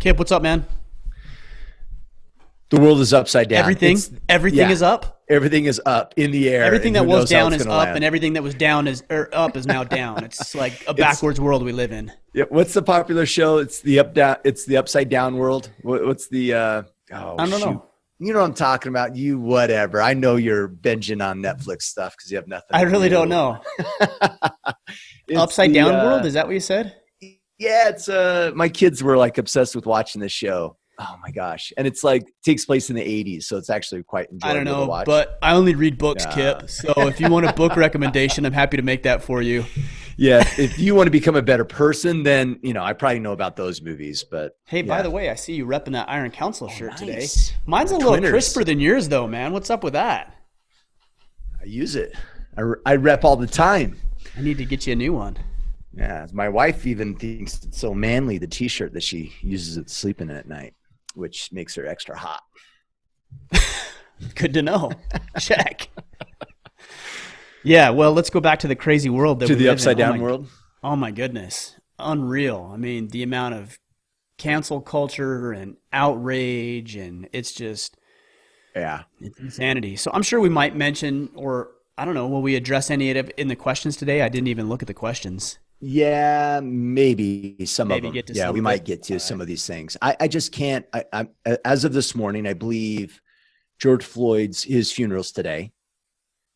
Kip, what's up, man? The world is upside down. Everything is up. Everything is up in the air. Everything that was down is up, land. and everything that was down is up is now down. It's like a backwards world we live in. Yeah. What's the popular show? It's the upside down world. What's the? I don't know. You know what I'm talking about. You whatever. I know you're binging on Netflix stuff because you have nothing. I really don't know. Upside down world. Is that what you said? Yeah. It's my kids were like obsessed with watching this show. Oh my gosh. And it's like takes place in the 80s. So it's actually quite enjoyable I don't know, to watch. but I only read books, Kip. So if you want a book recommendation, I'm happy to make that for you. Yeah. If you want to become a better person, then, I probably know about those movies, but hey, yeah. By the way, I see you repping that Iron Council shirt today. Nice. Mine's a little crisper than yours though, man. What's up with that? I use it. I rep all the time. I need to get you a new one. Yeah. My wife even thinks it's so manly, the t-shirt that she uses it sleeping in at night, which makes her extra hot. Good to know. Check. Yeah, well, let's go back to the crazy world to the upside down world. Oh my goodness. Unreal. I mean, the amount of cancel culture and outrage, and it's just it's insanity. So I'm sure we might mention, or I don't know, will we address any of it in the questions today? I didn't even look at the questions. Yeah, maybe some of them. We might get to some of these things. I just can't. I as of this morning, I believe George Floyd's his funeral's today.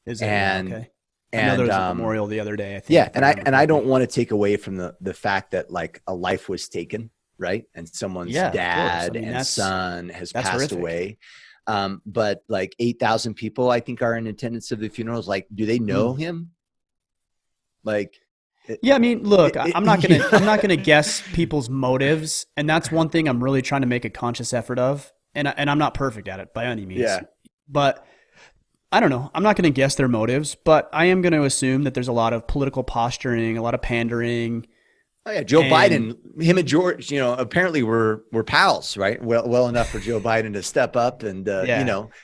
Is it? Okay. I know there was a memorial the other day, I think. Yeah, and I don't want to take away from the fact that like a life was taken, right? And someone's dad and son has passed horrific. away. But like 8,000 people, I think, are in attendance of the funerals. Like, do they know him? Like. Yeah, I mean, look, I'm not gonna guess people's motives, and that's one thing I'm really trying to make a conscious effort of, and I'm not perfect at it by any means. Yeah. But I don't know. I'm not going to guess their motives, but I am going to assume that there's a lot of political posturing, a lot of pandering. Oh yeah, Joe Biden, him and George, apparently were pals, right? Well enough for Joe Biden to step up and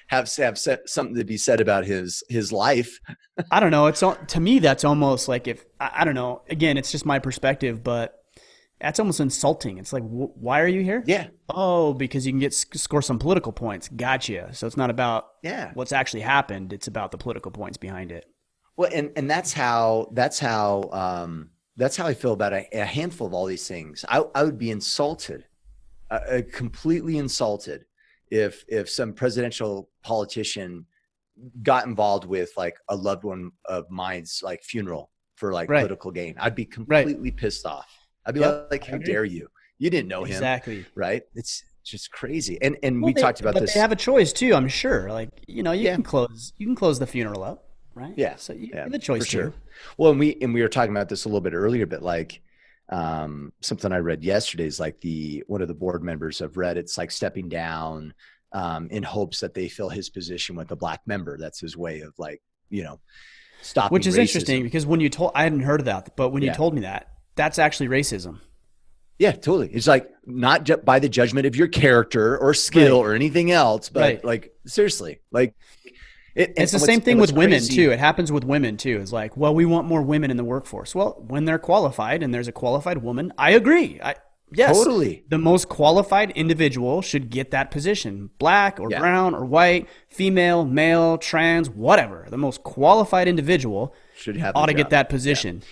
have something to be said about his life. I don't know. To me that's almost like if I don't know. Again, it's just my perspective, but that's almost insulting. It's like, why are you here? Yeah. Oh, because you can score some political points. Gotcha. So it's not about what's actually happened. It's about the political points behind it. Well, and that's how I feel about a handful of all these things. I would be insulted, completely insulted, if some presidential politician got involved with like a loved one of mine's like funeral for like political gain. I'd be completely pissed off. I'd be like, how dare you? You didn't know him. Exactly. Right. It's just crazy. And we talked about this. They have a choice too, I'm sure. Like, you can close the funeral up. Right. Yeah. So you have the choice for sure. too. Well, and we were talking about this a little bit earlier, but like something I read yesterday is like one of the board members of Reddit's like stepping down in hopes that they fill his position with a black member. That's his way of like, stopping Which is racism. Interesting because I hadn't heard of that, but when you told me that, that's actually racism. Yeah, totally. It's like not by the judgment of your character or skill or anything else, but like seriously, like it's the same thing with women too. It happens with women too. It's like, well, we want more women in the workforce. Well, when they're qualified and there's a qualified woman, I agree. Yes, totally. The most qualified individual should get that position. Black or brown or white, female, male, trans, whatever. The most qualified individual ought to get that position. Yeah.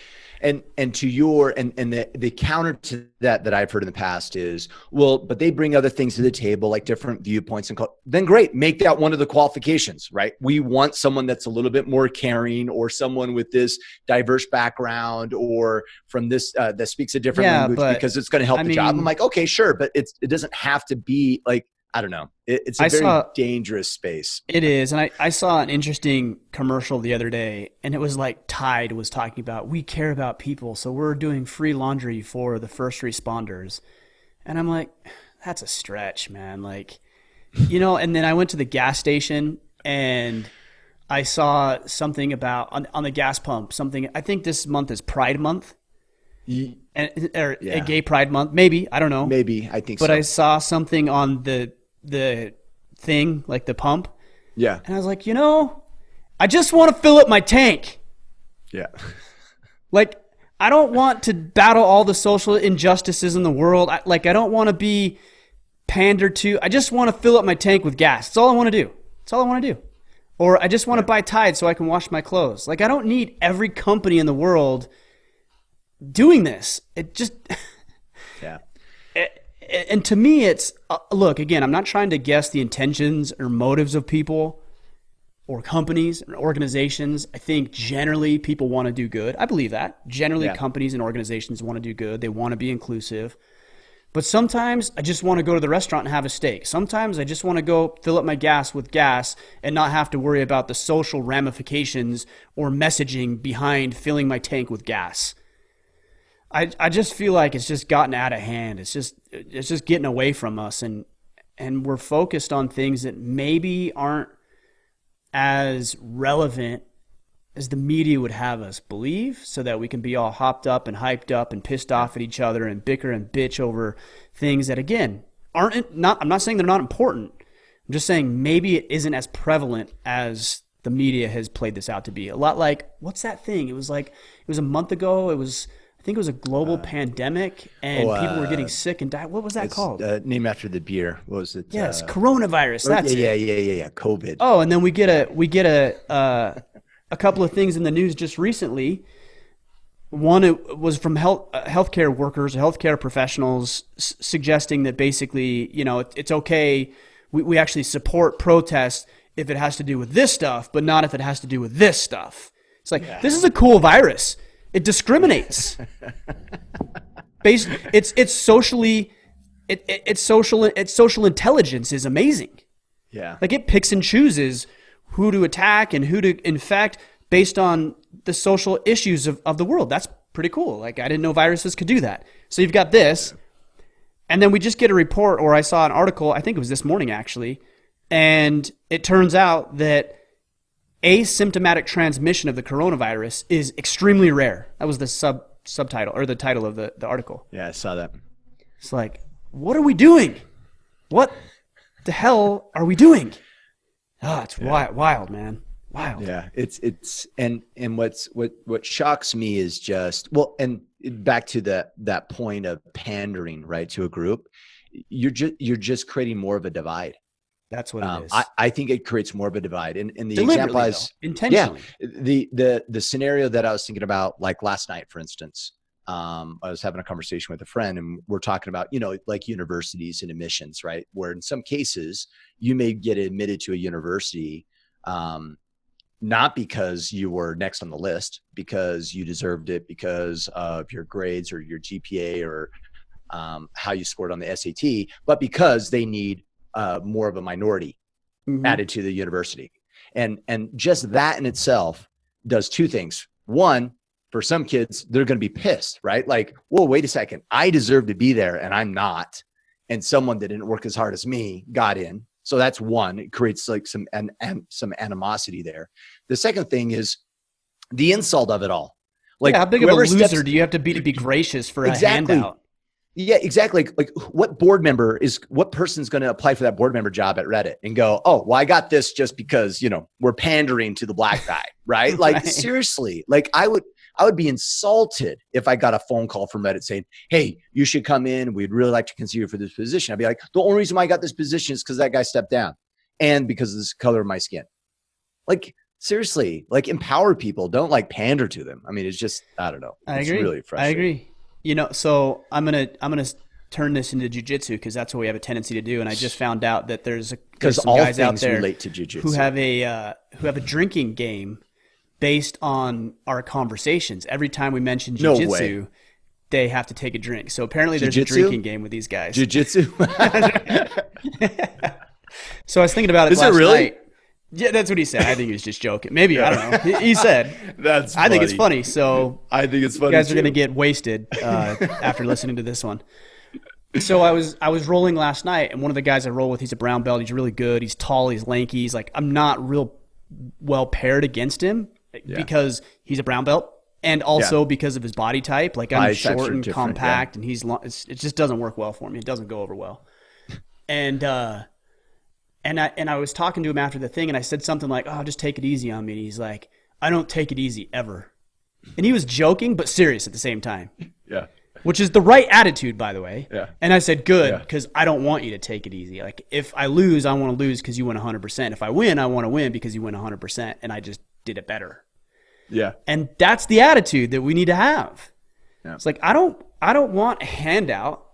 And to your and the counter to that I've heard in the past is, well, but they bring other things to the table, like different viewpoints, and then great, make that one of the qualifications, right? We want someone that's a little bit more caring, or someone with this diverse background, or from this that speaks a different language, because it's going to help the job. I'm like, okay, sure, but it doesn't have to be like, I don't know. It's a very dangerous space. It is. And I saw an interesting commercial the other day, and it was like Tide was talking about, we care about people, so we're doing free laundry for the first responders. And I'm like, that's a stretch, man. Like, and then I went to the gas station and I saw something about on the gas pump, something, I think this month is Pride Month. A gay Pride Month. Maybe. I don't know. Maybe. I think so. But I saw something on the thing, like the pump. Yeah. And I was like, I just want to fill up my tank. Yeah. Like, I don't want to battle all the social injustices in the world. I don't want to be pander to. I just want to fill up my tank with gas. That's all I want to do. That's all I want to do. Or I just want to buy Tide so I can wash my clothes. Like, I don't need every company in the world doing this. It just, Yeah. and to me, it's, look, again, I'm not trying to guess the intentions or motives of people or companies or organizations. I think generally people want to do good. I believe that. Generally, companies and organizations want to do good. They want to be inclusive. But sometimes I just want to go to the restaurant and have a steak. Sometimes I just want to go fill up my gas with gas and not have to worry about the social ramifications or messaging behind filling my tank with gas. I just feel like it's just gotten out of hand. It's just getting away from us, and we're focused on things that maybe aren't as relevant as the media would have us believe, so that we can be all hopped up and hyped up and pissed off at each other and bicker and bitch over things that, again, I'm not saying they're not important. I'm just saying maybe it isn't as prevalent as the media has played this out to be. A lot like, what's that thing? It was a month ago. I think it was a global pandemic, and people were getting sick and dying. What was that called? Named after the beer. What was it? Yes, coronavirus. That's it. Yeah. COVID. Oh, and then we get a couple of things in the news just recently. One, it was from healthcare workers, healthcare professionals, suggesting that basically, it's okay. We actually support protests if it has to do with this stuff, but not if it has to do with this stuff. It's like, This is a cool virus. It discriminates. It's social intelligence is amazing. Yeah. Like, it picks and chooses who to attack and who to infect based on the social issues of the world. That's pretty cool. Like, I didn't know viruses could do that. So you've got this, and then we just get a report, or I saw an article, I think it was this morning actually, and it turns out that asymptomatic transmission of the coronavirus is extremely rare. That was the subtitle, or the title of the article. Yeah, I saw that. It's like, what are we doing? What the hell are we doing? It's wild, man. Wild. Yeah, it's and what shocks me is just, and back to that point of pandering, right, to a group, you're just creating more of a divide. That's what it is. I think it creates more of a divide. And the example is intentionally. Yeah, the scenario that I was thinking about, like last night, for instance, I was having a conversation with a friend, and we're talking about, like universities and admissions, right? Where in some cases you may get admitted to a university, not because you were next on the list, because you deserved it, because of your grades or your GPA or how you scored on the SAT, but because they need more of a minority added to the university. And just that in itself does two things. One, for some kids, they're going to be pissed, right? Like, whoa, wait a second. I deserve to be there and I'm not. And someone that didn't work as hard as me got in. So that's one. It creates like some animosity there. The second thing is the insult of it all. Like, how big of a loser do you have to be gracious for a handout? Yeah, exactly. Like what person's going to apply for that board member job at Reddit and go, oh, well, I got this just because, we're pandering to the black guy, right? Like, right. Seriously, like I would be insulted if I got a phone call from Reddit saying, hey, you should come in. We'd really like to consider you for this position. I'd be like, the only reason why I got this position is because that guy stepped down and because of the color of my skin. Like, seriously, like, empower people. Don't like pander to them. I mean, it's just, I don't know. It's really frustrating. I agree. So I'm gonna turn this into jiu-jitsu because that's what we have a tendency to do. And I just found out that there's some all guys things out there relate to jiu-jitsu who have a drinking game based on our conversations. Every time we mention jiu-jitsu, they have to take a drink. So apparently there's a drinking game with these guys. Jiu-jitsu. So I was thinking about it Is last it really? night. Yeah, that's what he said. I think he was just joking. Maybe, I don't know. He said. That's funny. I think it's funny. So I think it's funny. You guys are going to get wasted after listening to this one. So I was rolling last night, and one of the guys I roll with, he's a brown belt. He's really good. He's tall. He's lanky. He's like, I'm not real well paired against him because he's a brown belt, and also because of his body type. Like, I'm short and compact, and he's long. It just doesn't work well for me. It doesn't go over well. And I was talking to him after the thing, and I said something like, oh, just take it easy on me. And he's like, I don't take it easy ever. And he was joking, but serious at the same time. Yeah. which is the right attitude, by the way. Yeah. And I said, good, Yeah. because I don't want you to take it easy. Like, if I lose, I want to lose because you win 100%. If I win, I want to win because you win 100%, and I just did it better. Yeah. And that's the attitude that we need to have. Yeah. It's like, I don't want a handout.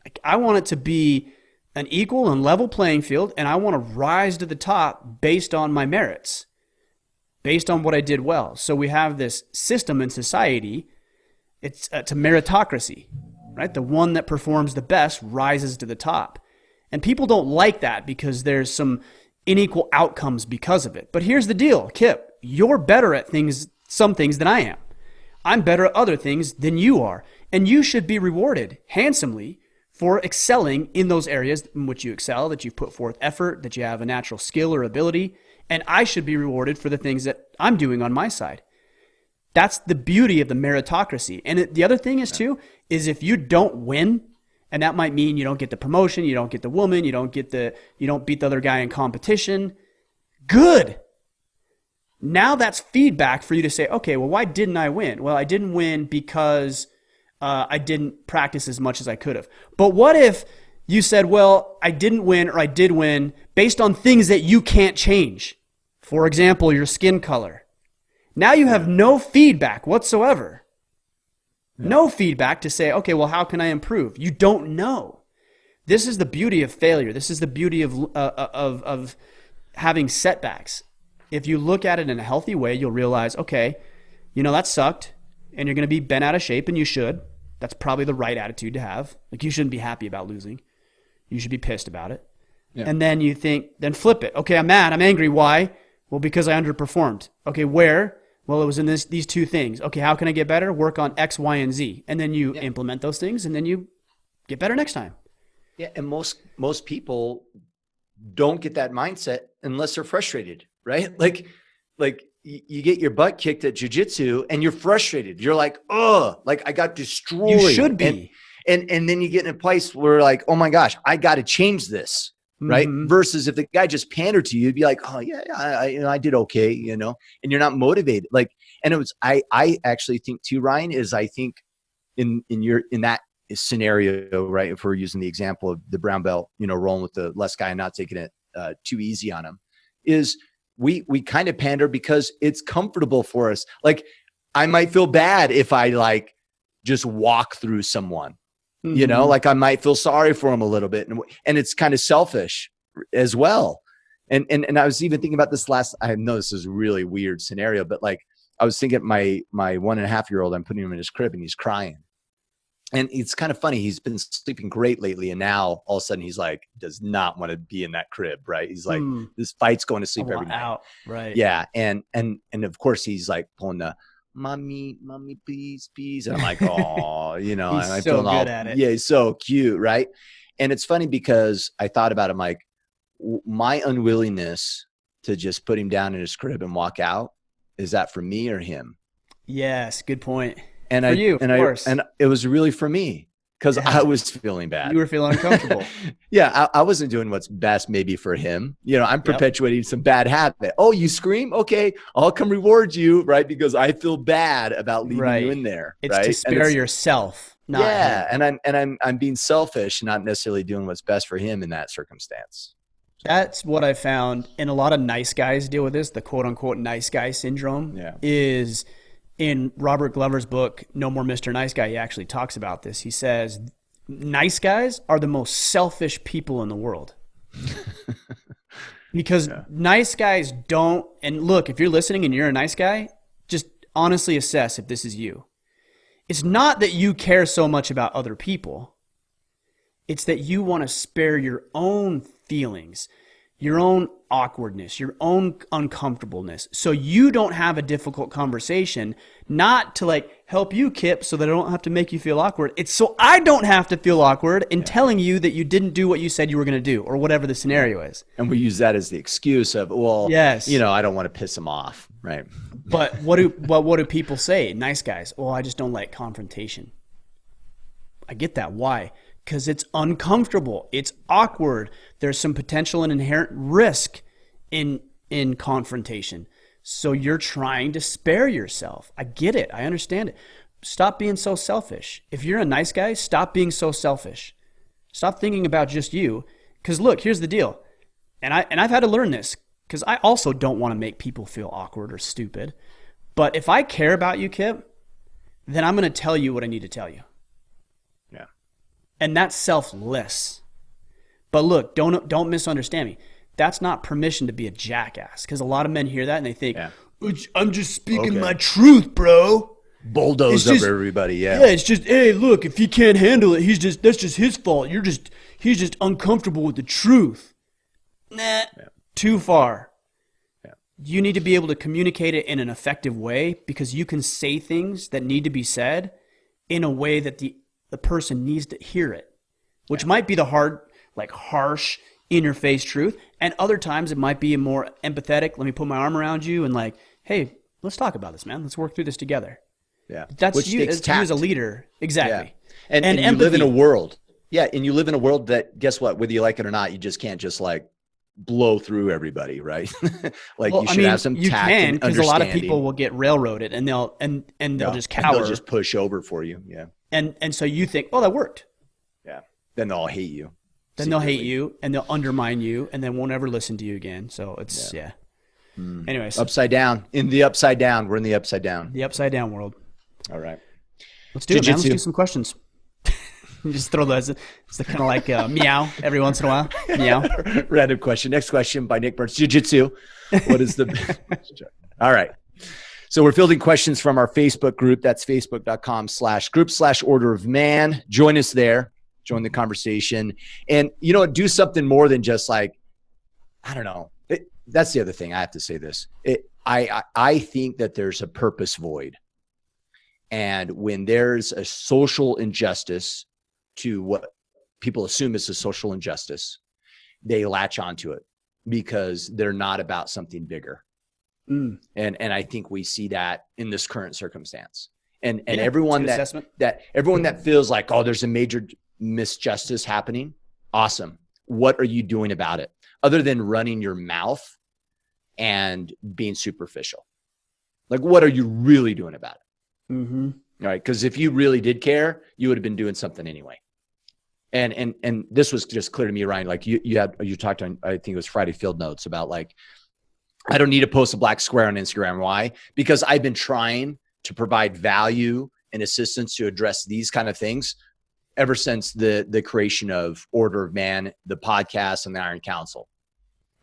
Like, I want it to be an equal and level playing field, and I want to rise to the top based on my merits, based on what I did well. So we have this system in society. It's a meritocracy, right? The one that performs the best rises to the top. And people don't like that because there's some unequal outcomes because of it. But here's the deal, Kip, you're better at some things than I am. I'm better at other things than you are. And you should be rewarded handsomely for excelling in those areas in which you excel, that you've put forth effort, that you have a natural skill or ability. And I should be rewarded for the things that I'm doing on my side. That's the beauty of the meritocracy. And the other thing is too, is if you don't win, and that might mean you don't get the promotion, you don't get the woman, you don't beat the other guy in competition. Good. Now that's feedback for you to say, okay, well, why didn't I win? Well, I didn't win because I didn't practice as much as I could have. But what if you said, well, I didn't win or I did win based on things that you can't change? For example, your skin color. Now you have no feedback whatsoever. Yeah. No feedback to say, okay, well, how can I improve? You don't know. This is the beauty of failure. This is the beauty of having setbacks. If you look at it in a healthy way, you'll realize, okay, that sucked, and you're going to be bent out of shape, and you should. That's probably the right attitude to have. Like, you shouldn't be happy about losing. You should be pissed about it. Yeah. And then you think, then flip it. Okay, I'm mad. I'm angry. Why? Well, because I underperformed. Okay, where? Well, it was in these two things. Okay, how can I get better? Work on X, Y, and Z. And then you implement those things, and then you get better next time. Yeah, and most people don't get that mindset unless they're frustrated, right? Like you get your butt kicked at jiu-jitsu and you're frustrated. You're like, oh, like I got destroyed. You should be. And then you get in a place where like, oh my gosh, I got to change this. Right. Mm-hmm. Versus if the guy just pandered to you, you'd be like, oh yeah, I did okay, and you're not motivated. Like, and it was, I actually think too, Ryan, is I think in that scenario, right? If we're using the example of the brown belt, rolling with the less guy and not taking it too easy on him, is we kind of pander because it's comfortable for us. Like, I might feel bad if I like just walk through someone. Mm-hmm. Like I might feel sorry for him a little bit. And it's kind of selfish as well. And I was even thinking about this I know this is a really weird scenario, but like I was thinking my 1.5-year-old, I'm putting him in his crib and he's crying. And it's kind of funny. He's been sleeping great lately. And now all of a sudden he's like, does not want to be in that crib. Right. He's like, this fight's going to sleep every night. Out. Right. Yeah. And of course he's like pulling the, mommy, please. And I'm like, oh, he's I so good at it. Yeah, he's so cute, right? And it's funny because I thought about him like my unwillingness to just put him down in his crib and walk out. Is that for me or him? Yes, good point. And of course. And it was really for me. Because I was feeling bad. You were feeling uncomfortable. Yeah, I wasn't doing what's best maybe for him. I'm perpetuating some bad habit. Oh, you scream? Okay, I'll come reward you, right? Because I feel bad about leaving you in there. It's to spare yourself. Not him. and I'm being selfish, not necessarily doing what's best for him in that circumstance. That's what I found, and a lot of nice guys deal with this. The quote unquote nice guy syndrome is. In Robert Glover's book, No More Mr. Nice Guy, he actually talks about this. He says, nice guys are the most selfish people in the world. Because nice guys don't, and look, if you're listening and you're a nice guy, just honestly assess if this is you. It's not that you care so much about other people. It's that you want to spare your own feelings, your own awkwardness, your own uncomfortableness. So you don't have a difficult conversation, not to like help you, Kip, so that I don't have to make you feel awkward. It's so I don't have to feel awkward in telling you that you didn't do what you said you were going to do or whatever the scenario is. And we use that as the excuse of, well, I don't want to piss him off. Right. But what do people say? Nice guys. Well, I just don't like confrontation. I get that. Why? Because it's uncomfortable. It's awkward. There's some potential and inherent risk in confrontation. So you're trying to spare yourself. I get it. I understand it. stop being so selfish. If you're a nice guy, stop being so selfish. Stop thinking about just you. Because look, here's the deal. And I've had to learn this because I also don't want to make people feel awkward or stupid. But if I care about you, Kip, then I'm going to tell you what I need to tell you. Yeah. And that's selfless. But look, don't misunderstand me. That's not permission to be a jackass. Because a lot of men hear that and they think, I'm just speaking my truth, bro. Bulldoze over everybody. Yeah, it's just, hey, look, if he can't handle it, that's just his fault. He's just uncomfortable with the truth. Nah, too far. Yeah. You need to be able to communicate it in an effective way because you can say things that need to be said in a way that the person needs to hear it, which might be the hard, like harsh, in-your-face truth. And other times it might be a more empathetic, let me put my arm around you and like, hey, let's talk about this, man. Let's work through this together. Yeah. That's you as a leader. Exactly. Yeah. And you live in a world. Yeah. And you live in a world that, guess what, whether you like it or not, you just can't just like blow through everybody, right? Like you should have some tact and understanding. Because a lot of people will get railroaded and they'll just cower. They'll just push over for you. Yeah. And so you think, oh, that worked. Yeah. Then they'll hate you. Then they'll hate you and they'll undermine you and then won't ever listen to you again. So it's, Anyways. Upside down. In the upside down. We're in the upside down. The upside down world. All right. Let's do it, man. Let's do some questions. You just throw those. It's kind of like meow every once in a while. Meow. Random question. Next question by Nick Burns. Jiu-jitsu. What is the All right. So we're fielding questions from our Facebook group. That's facebook.com/group/Order of Man. Join us there. Join the conversation. And, you know, do something more than just like, I don't know. That's the other thing. I have to say this. I think that there's a purpose void. And when there's a social injustice to what people assume is a social injustice, they latch onto it because they're not about something bigger. And I think we see that in this current circumstance. And everyone that feels like, oh, there's a major misjustice happening. Awesome. What are you doing about it? Other than running your mouth and being superficial. Like, what are you really doing about it? Mm-hmm. All right. Because if you really did care, you would have been doing something anyway. And this was just clear to me, Ryan. Like you talked on, I think it was Friday Field Notes about like, I don't need to post a black square on Instagram. Why? Because I've been trying to provide value and assistance to address these kind of things ever since the creation of Order of Man, the podcast, and the Iron Council.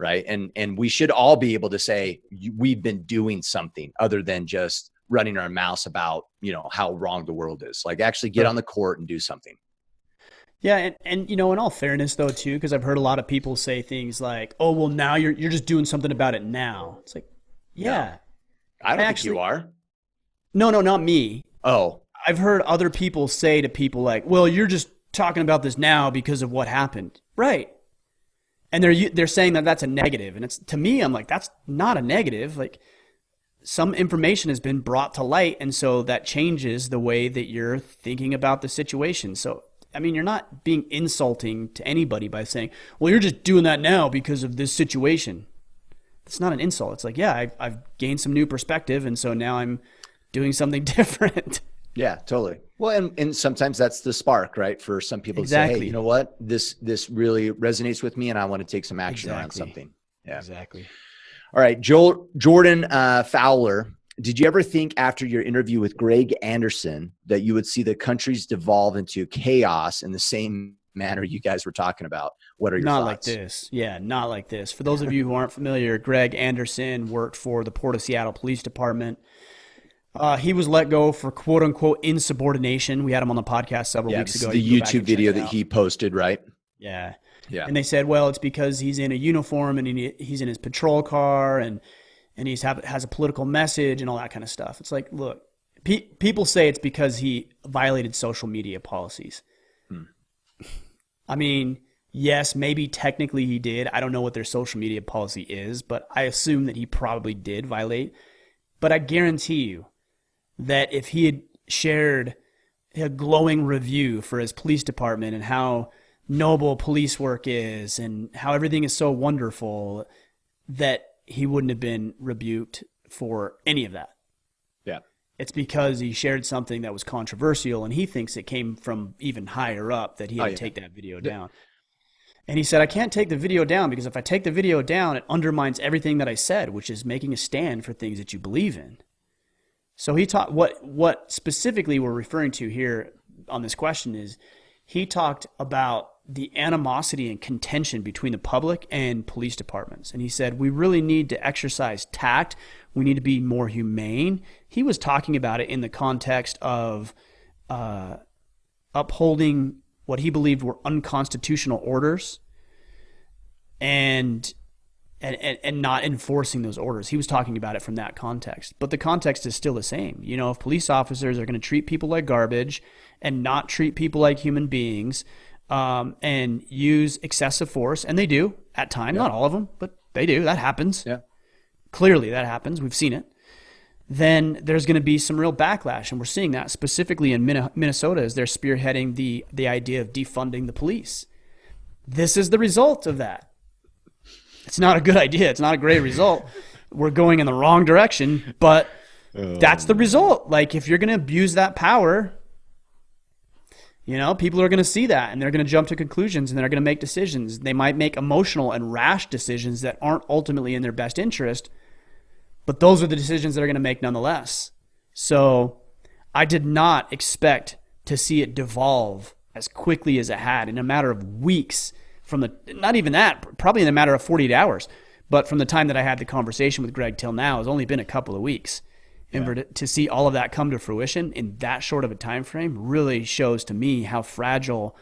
Right. And we should all be able to say we've been doing something other than just running our mouths about, you know, how wrong the world is. Like actually get on the court and do something. Yeah. And you know, in all fairness though, too, because I've heard a lot of people say things like, oh, well, now you're just doing something about it now. It's like, yeah. No, I don't think you are. No, not me. Oh. I've heard other people say to people like, well, you're just talking about this now because of what happened. Right. And they're saying that that's a negative. And it's, to me, I'm like, that's not a negative. Like some information has been brought to light. And so that changes the way that you're thinking about the situation. So, I mean, you're not being insulting to anybody by saying, well, you're just doing that now because of this situation. It's not an insult. It's like, yeah, I've gained some new perspective. And so now I'm doing something different. Yeah, totally. Well, and sometimes that's the spark, right? For some people to say, hey, you know what? This really resonates with me and I want to take some action around something. Yeah, exactly. All right. Jordan Fowler, did you ever think after your interview with Greg Anderson that you would see the countries devolve into chaos in the same manner you guys were talking about? What are your thoughts? Not like this. Yeah, not like this. For those of you who aren't familiar, Greg Anderson worked for the Port of Seattle Police Department. He was let go for quote unquote insubordination. We had him on the podcast several weeks ago. The YouTube video that he posted, right? Yeah. And they said, well, it's because he's in a uniform and he's in his patrol car and has a political message and all that kind of stuff. It's like, look, people say it's because he violated social media policies. I mean, yes, maybe technically he did. I don't know what their social media policy is, but I assume that he probably did violate. But I guarantee you that if he had shared a glowing review for his police department and how noble police work is and how everything is so wonderful, that he wouldn't have been rebuked for any of that. Yeah. it's because he shared something that was controversial, and he thinks it came from even higher up that he had to take that video down. And he said, I can't take the video down because if I take the video down, it undermines everything that I said, which is making a stand for things that you believe in. So he taught what specifically we're referring to here on this question is he talked about the animosity and contention between the public and police departments. And he said, we really need to exercise tact. We need to be more humane. He was talking about it in the context of upholding what he believed were unconstitutional orders and not enforcing those orders. He was talking about it from that context. But the context is still the same. You know, if police officers are going to treat people like garbage and not treat people like human beings, and use excessive force, and they do at times, not all of them, but they do. That happens. Yeah. Clearly that happens. We've seen it. Then there's going to be some real backlash, and we're seeing that specifically in Minnesota as they're spearheading the idea of defunding the police. This is the result of that. It's not a good idea. It's not a great result. We're going in the wrong direction, but that's the result. Like, if you're going to abuse that power, you know, people are going to see that and they're going to jump to conclusions and they're going to make decisions. They might make emotional and rash decisions that aren't ultimately in their best interest, but those are the decisions that are going to make nonetheless. So I did not expect to see it devolve as quickly as it had in a matter of weeks not even that, probably in a matter of 48 hours. But from the time that I had the conversation with Greg till now, it's only been a couple of weeks. And to see all of that come to fruition in that short of a time frame really shows to me how fragile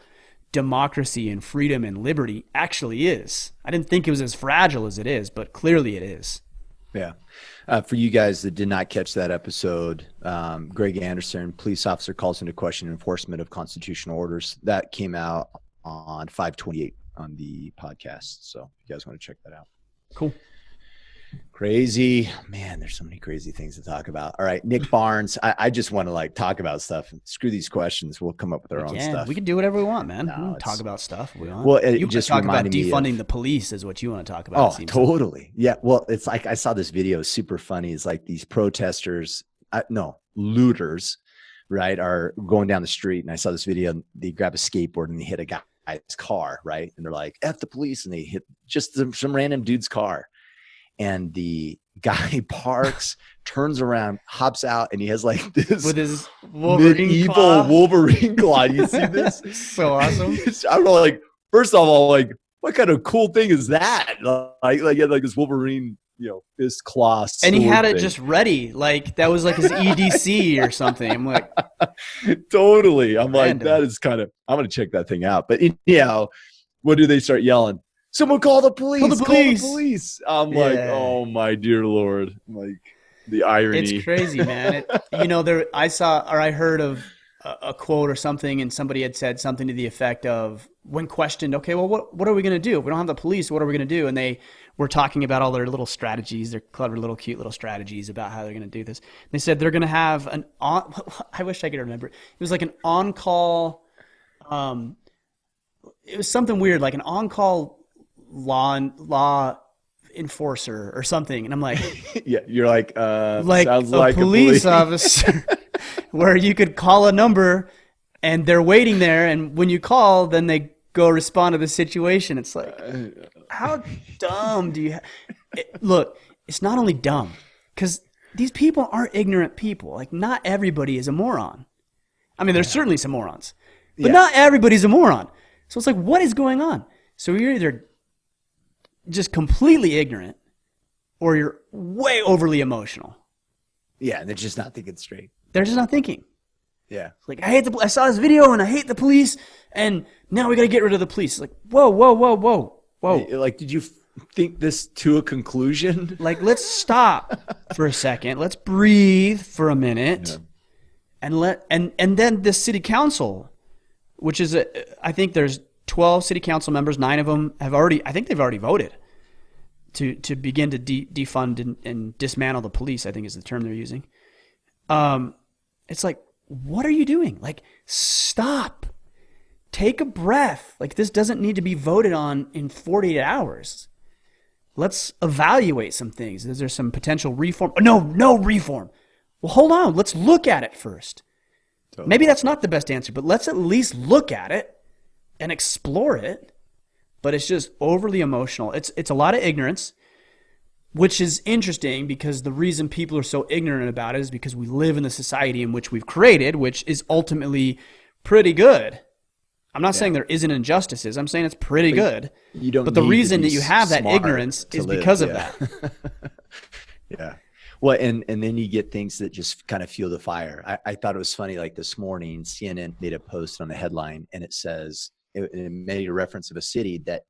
democracy and freedom and liberty actually is. I didn't think it was as fragile as it is, but clearly it is. Yeah. For you guys that did not catch that episode, Greg Anderson, police officer, calls into question enforcement of constitutional orders. That came out on 5/28 on the podcast. So if you guys want to check that out. Cool. Crazy, man. There's so many crazy things to talk about. All right, Nick Barnes. I just want to like talk about stuff and screw these questions. We'll come up with our own stuff. We can do whatever we want, man. No, talk about stuff if we want. Well, you just talk about defunding the police is what you want to talk about. Oh, totally. Yeah. Well, it's like I saw this video, super funny. It's like these protesters, looters, right, are going down the street, and I saw this video. They grab a skateboard and they hit a guy's car, right, and they're like, "F the police," and they hit just some random dude's car. And the guy parks, turns around, hops out, and he has like this with his medieval Wolverine claw. You see this? So awesome. I don't know, like, first of all, like, what kind of cool thing is that? Like he had like this Wolverine, this claw. And he had it just ready. Like that was like his EDC or something. I'm like, totally. I'm like, that is kind of, I'm going to check that thing out. But what do they start yelling? Someone call the police. Call the police. I'm like, oh my dear Lord. I'm like, the irony. It's crazy, man. I heard of a quote or something, and somebody had said something to the effect of, when questioned, okay, well, what are we going to do? If we don't have the police, what are we going to do? And they were talking about all their little strategies, their clever little cute little strategies about how they're going to do this. They said they're going to have I wish I could remember. It was like an on-call, it was something weird, like an on-call law enforcer or something. And I'm like, yeah, you're like, sounds like a police officer where you could call a number and they're waiting there. And when you call, then they go respond to the situation. It's like, how dumb do you look, it's not only dumb because these people aren't ignorant people. Like, not everybody is a moron. I mean, there's certainly some morons, but not everybody's a moron. So it's like, what is going on? So you're either just completely ignorant or you're way overly emotional. Yeah, and they're just not thinking straight. They're just not thinking. Yeah. Like, I saw this video and I hate the police, and now we got to get rid of the police. It's like, whoa. Like, did you think this to a conclusion? Like, let's stop for a second. Let's breathe for a minute. Yeah. And then the city council, which is I think there's 12 city council members, 9 of them they've already voted to begin to defund and dismantle the police, I think is the term they're using. It's like, what are you doing? Like, stop. Take a breath. Like, this doesn't need to be voted on in 48 hours. Let's evaluate some things. Is there some potential reform? No reform. Well, hold on. Let's look at it first. Totally. Maybe that's not the best answer, but let's at least look at it and explore it. But it's just overly emotional. It's a lot of ignorance, which is interesting because the reason people are so ignorant about it is because we live in the society in which we've created, which is ultimately pretty good. I'm not saying there isn't injustices. I'm saying it's pretty good. You don't. But the reason that you have that ignorance is because of that. Yeah. Well, and then you get things that just kind of fuel the fire. I thought it was funny, like this morning, CNN made a post on the headline, and it says, it made a reference of a city that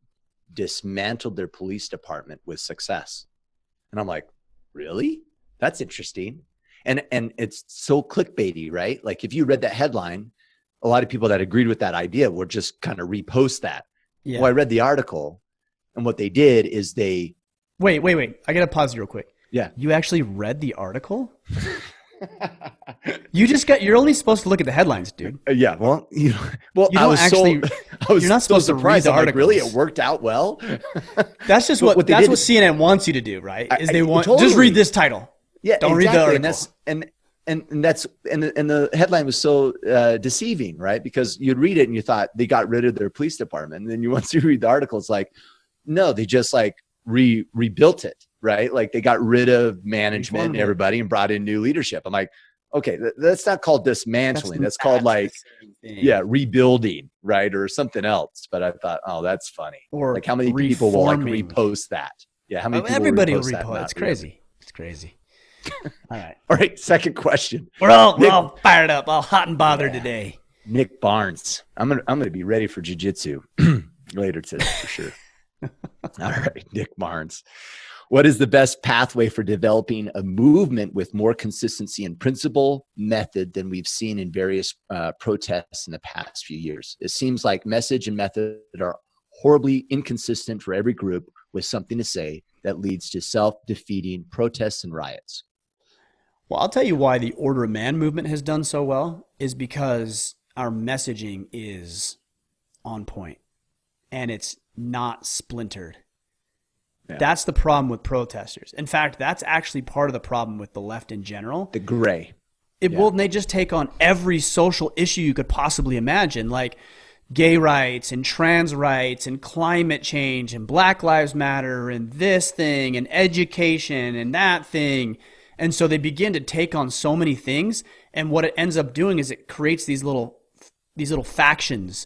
dismantled their police department with success. And I'm like, really? That's interesting. And it's so clickbaity, right? Like if you read that headline, a lot of people that agreed with that idea would just kind of repost that. Yeah. Well, I read the article, and what they did is they... Wait. I got to pause real quick. Yeah. You actually read the article? You're only supposed to look at the headlines, dude. Yeah. Well, I was you're not supposed to read the articles. Really, it worked out well. That's just what CNN wants you to do, right? Is they want totally. Just read this title. Yeah. Don't read the article. And the headline was so deceiving, right? Because you'd read it and you thought they got rid of their police department. And then once you read the article, it's like, no, they just like rebuilt it, right? Like they got rid of management and everybody and brought in new leadership. I'm like, okay, that's not called dismantling. That's called like, rebuilding, right? Or something else. But I thought, oh, that's funny. Or like how many people will like repost that? Yeah. How many people everybody will repost? It's crazy. It's crazy. All right. Second question. We're all fired up, all hot and bothered today. Nick Barnes. I'm gonna be ready for jiu-jitsu later today for sure. All right, Nick Barnes. What is the best pathway for developing a movement with more consistency and principle method than we've seen in various protests in the past few years? It seems like message and method are horribly inconsistent for every group with something to say that leads to self-defeating protests and riots. Well, I'll tell you why the Order of Man movement has done so well is because our messaging is on point and it's not splintered. Yeah. That's the problem with protesters. In fact, that's actually part of the problem with the left in general. The gray. Well, they just take on every social issue you could possibly imagine, like gay rights and trans rights and climate change and Black Lives Matter and this thing and education and that thing. And so they begin to take on so many things. And what it ends up doing is it creates these little factions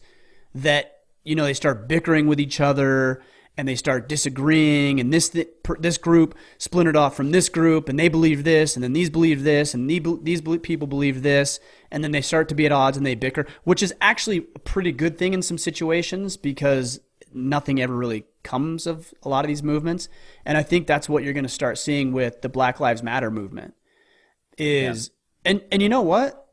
that, they start bickering with each other and they start disagreeing. And this group splintered off from this group and they believe this and then these believe this and these people believe this. And then they start to be at odds and they bicker, which is actually a pretty good thing in some situations because nothing ever really comes of a lot of these movements. And I think that's what you're going to start seeing with the Black Lives Matter movement and you know what?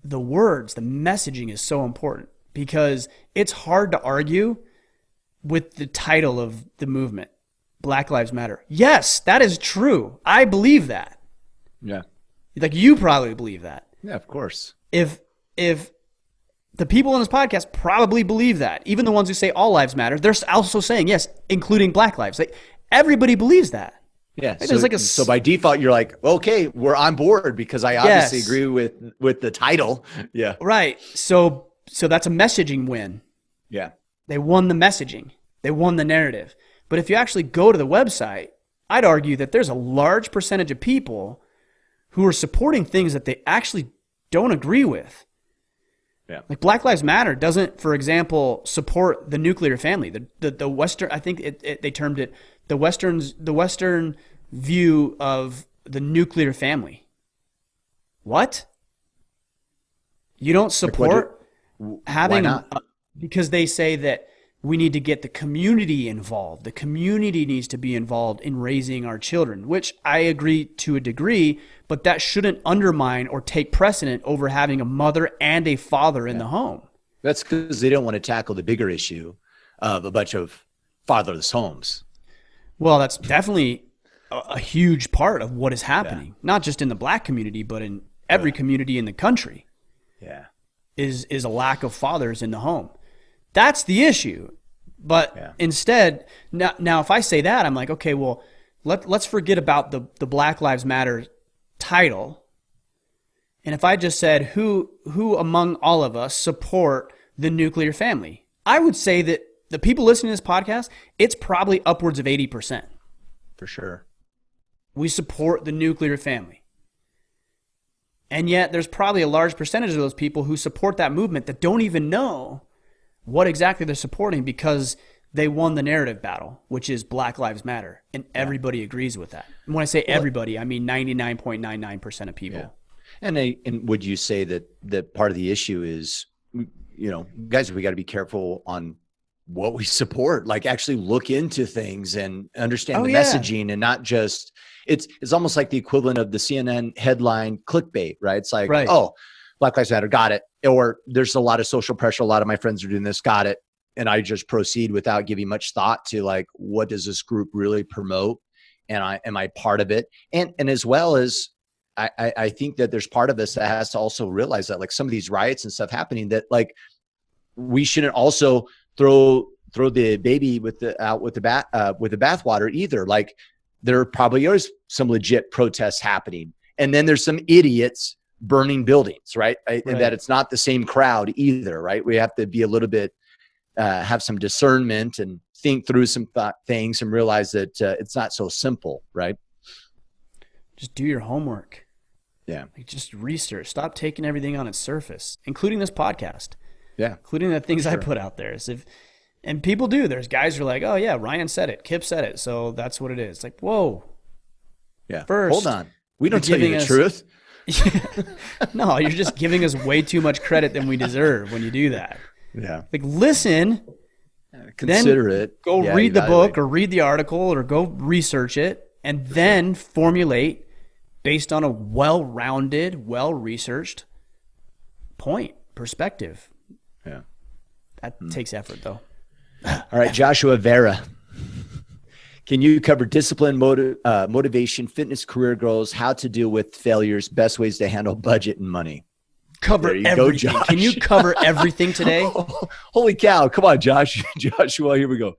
The words, the messaging is so important because it's hard to argue with the title of the movement, Black Lives Matter. Yes, that is true. I believe that. Yeah. Like you probably believe that. Yeah, of course. If the people on this podcast probably believe that, even the ones who say all lives matter, they're also saying, yes, including Black lives. Like everybody believes that. Yeah. So by default, you're like, okay, we're on board because I obviously agree with the title. Yeah. Right. So that's a messaging win. Yeah. They won the messaging. They won the narrative. But if you actually go to the website, I'd argue that there's a large percentage of people who are supporting things that they actually don't agree with. Yeah. Like Black Lives Matter doesn't, for example, support the nuclear family. The Western, I think they termed it the Western view of the nuclear family. What? You don't support having because they say that we need to get the community involved. The community needs to be involved in raising our children, which I agree to a degree, but that shouldn't undermine or take precedent over having a mother and a father in the home. That's because they don't want to tackle the bigger issue of a bunch of fatherless homes. Well, that's definitely a huge part of what is happening, not just in the Black community, but in every community in the country. Yeah. Is a lack of fathers in the home. That's the issue. But instead, now if I say that, I'm like, okay, well, let's forget about the Black Lives Matter title. And if I just said, who among all of us support the nuclear family, I would say that the people listening to this podcast, it's probably upwards of 80%. For sure. We support the nuclear family. And yet there's probably a large percentage of those people who support that movement that don't even know what exactly they're supporting because they won the narrative battle, which is Black Lives Matter. And everybody agrees with that. And when I say everybody, I mean 99.99% of people. Yeah. And would you say that part of the issue is, guys, we got to be careful on what we support, like actually look into things and understand the messaging, and not just, it's almost like the equivalent of the CNN headline clickbait, right? It's like, oh, Black Lives Matter, got it. Or there's a lot of social pressure. A lot of my friends are doing this, got it. And I just proceed without giving much thought to like, what does this group really promote? And am I part of it? And as well as, I think that there's part of us that has to also realize that like some of these riots and stuff happening, that like we shouldn't also throw the baby out with the bathwater either. Like there probably is some legit protests happening, and then there's some idiots burning buildings, right? And that it's not the same crowd either, right? We have to be a little bit have some discernment and think through some things and realize that it's not so simple, right? Just do your homework. Yeah. Like just research. Stop taking everything on its surface, including this podcast. Yeah. Including the things I put out there. And people do. There's guys who are like, oh yeah, Ryan said it. Kip said it. So that's what it is. It's like, whoa. Yeah. First, hold on. We don't tell you the truth. No, you're just giving us way too much credit than we deserve when you do that. Yeah. Like listen, consider then it. Go read the book or read the article or go research it, and then formulate based on a well-rounded, well-researched perspective. Yeah. That takes effort though. All right, Joshua Vera. Can you cover discipline, motivation, fitness, career goals, how to deal with failures, best ways to handle budget and money? Cover everything. Can you cover everything today? Holy cow. Come on, Josh. Joshua, here we go.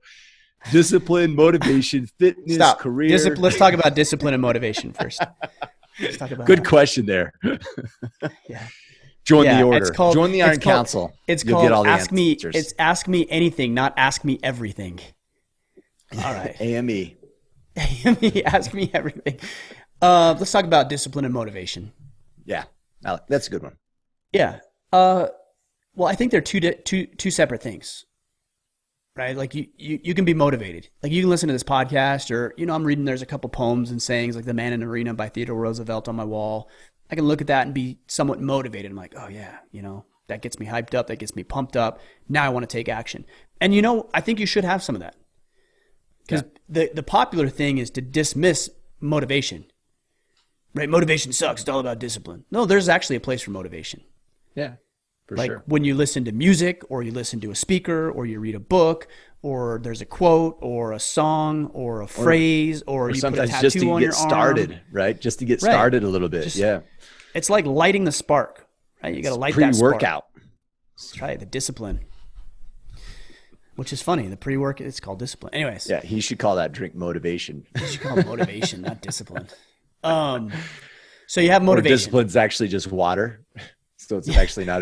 Discipline, motivation, fitness, career. Let's talk about discipline and motivation first. Let's talk about Good question there. Yeah. Join the order. Join the Iron Council. You'll get all the answers. It's ask me anything, not ask me everything. All right. AME. AME, ask me everything. Let's talk about discipline and motivation. Yeah. That's a good one. Yeah. Well, I think they're two separate things, right? Like you can be motivated. Like you can listen to this podcast, or, I'm reading, there's a couple poems and sayings like The Man in the Arena by Theodore Roosevelt on my wall. I can look at that and be somewhat motivated. I'm like, oh yeah, that gets me hyped up. That gets me pumped up. Now I want to take action. And I think you should have some of that, because the popular thing is to dismiss motivation, right? Motivation sucks. It's all about discipline. No, there's actually a place for motivation. Yeah, for like sure. When you listen to music, or you listen to a speaker, or you read a book, or there's a quote or a song or a phrase, or you put a tattoo just to on your get started, arm. Right? Just to get started a little bit. It's like lighting the spark, right? You got to light that spark. Pre-workout. Let's try it. The discipline, which is funny. The pre-work, it's called discipline. Anyways. Yeah, he should call that drink motivation. He should call it motivation, not discipline. So you have motivation. Or discipline's actually just water. So it's actually not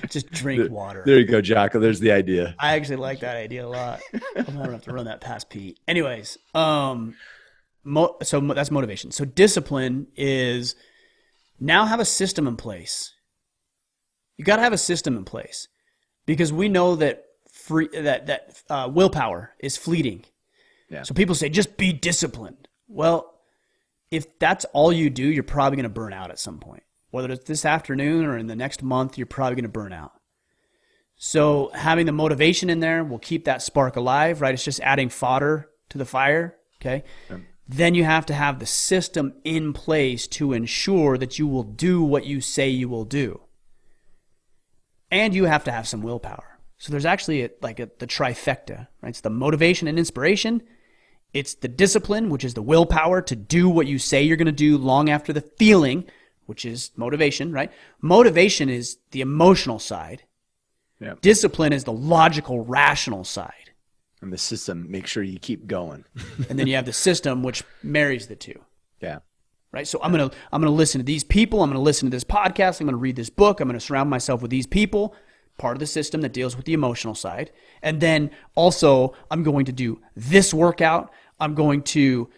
just drink water. There you go, Jocko. There's the idea. I actually like that idea a lot. I'm gonna have to run that past Pete. Anyways, so that's motivation. So discipline is now have a system in place. You got to have a system in place, because we know that willpower is fleeting. Yeah. So people say just be disciplined. Well, if that's all you do, you're probably going to burn out at some point. Whether it's this afternoon or in the next month, you're probably going to burn out. So having the motivation in there will keep that spark alive, right? It's just adding fodder to the fire, okay? Then you have to have the system in place to ensure that you will do what you say you will do. And you have to have some willpower. So there's actually the trifecta, right? It's the motivation and inspiration. It's the discipline, which is the willpower to do what you say you're going to do long after the feeling, which is motivation, right? Motivation is the emotional side. Yeah. Discipline is the logical, rational side. And the system, make sure you keep going. And then you have the system, which marries the two. Yeah. Right. So I'm gonna listen to these people. I'm gonna listen to this podcast. I'm gonna read this book. I'm gonna surround myself with these people, part of the system that deals with the emotional side. And then also I'm going to do this workout. I'm going to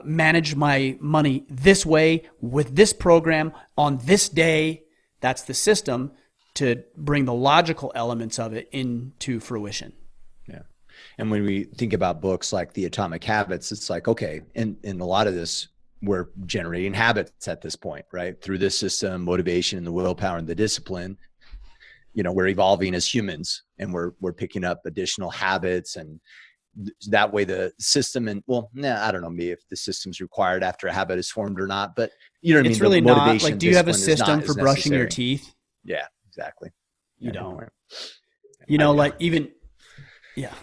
manage my money this way with this program on this day. That's the system to bring the logical elements of it into fruition. Yeah. And when we think about books like The Atomic Habits, it's like, okay, in a lot of this, we're generating habits at this point, right? Through this system, motivation and the willpower and the discipline, we're evolving as humans, and we're picking up additional habits, and that way the system, and I don't know, maybe if the system's required after a habit is formed or not, but you know what I mean? It's really not. Like, do you have a system for brushing your necessary. teeth? Yeah, exactly. You don't. Yeah.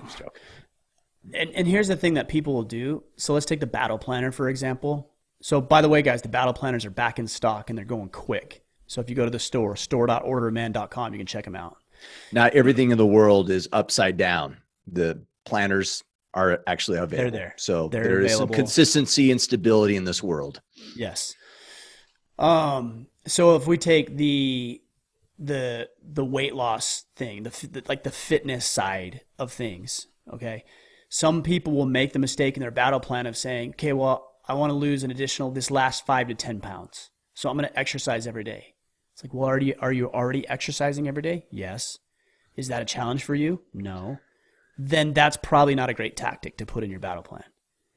And here's the thing that people will do. So let's take the battle planner, for example. So by the way, guys, the battle planners are back in stock and they're going quick. So if you go to the store.orderman.com, you can check them out. Not everything in the world is upside down. The planners are actually available. They're there. So they're there available. is some consistency and stability in this world. Yes. So if we take the weight loss thing, the fitness side of things, okay? Some people will make the mistake in their battle plan of saying, okay, well, I want to lose an additional this last 5 to 10 pounds. So I'm going to exercise every day. It's like, well, are you already exercising every day? Yes. Is that a challenge for you? No. Then that's probably not a great tactic to put in your battle plan.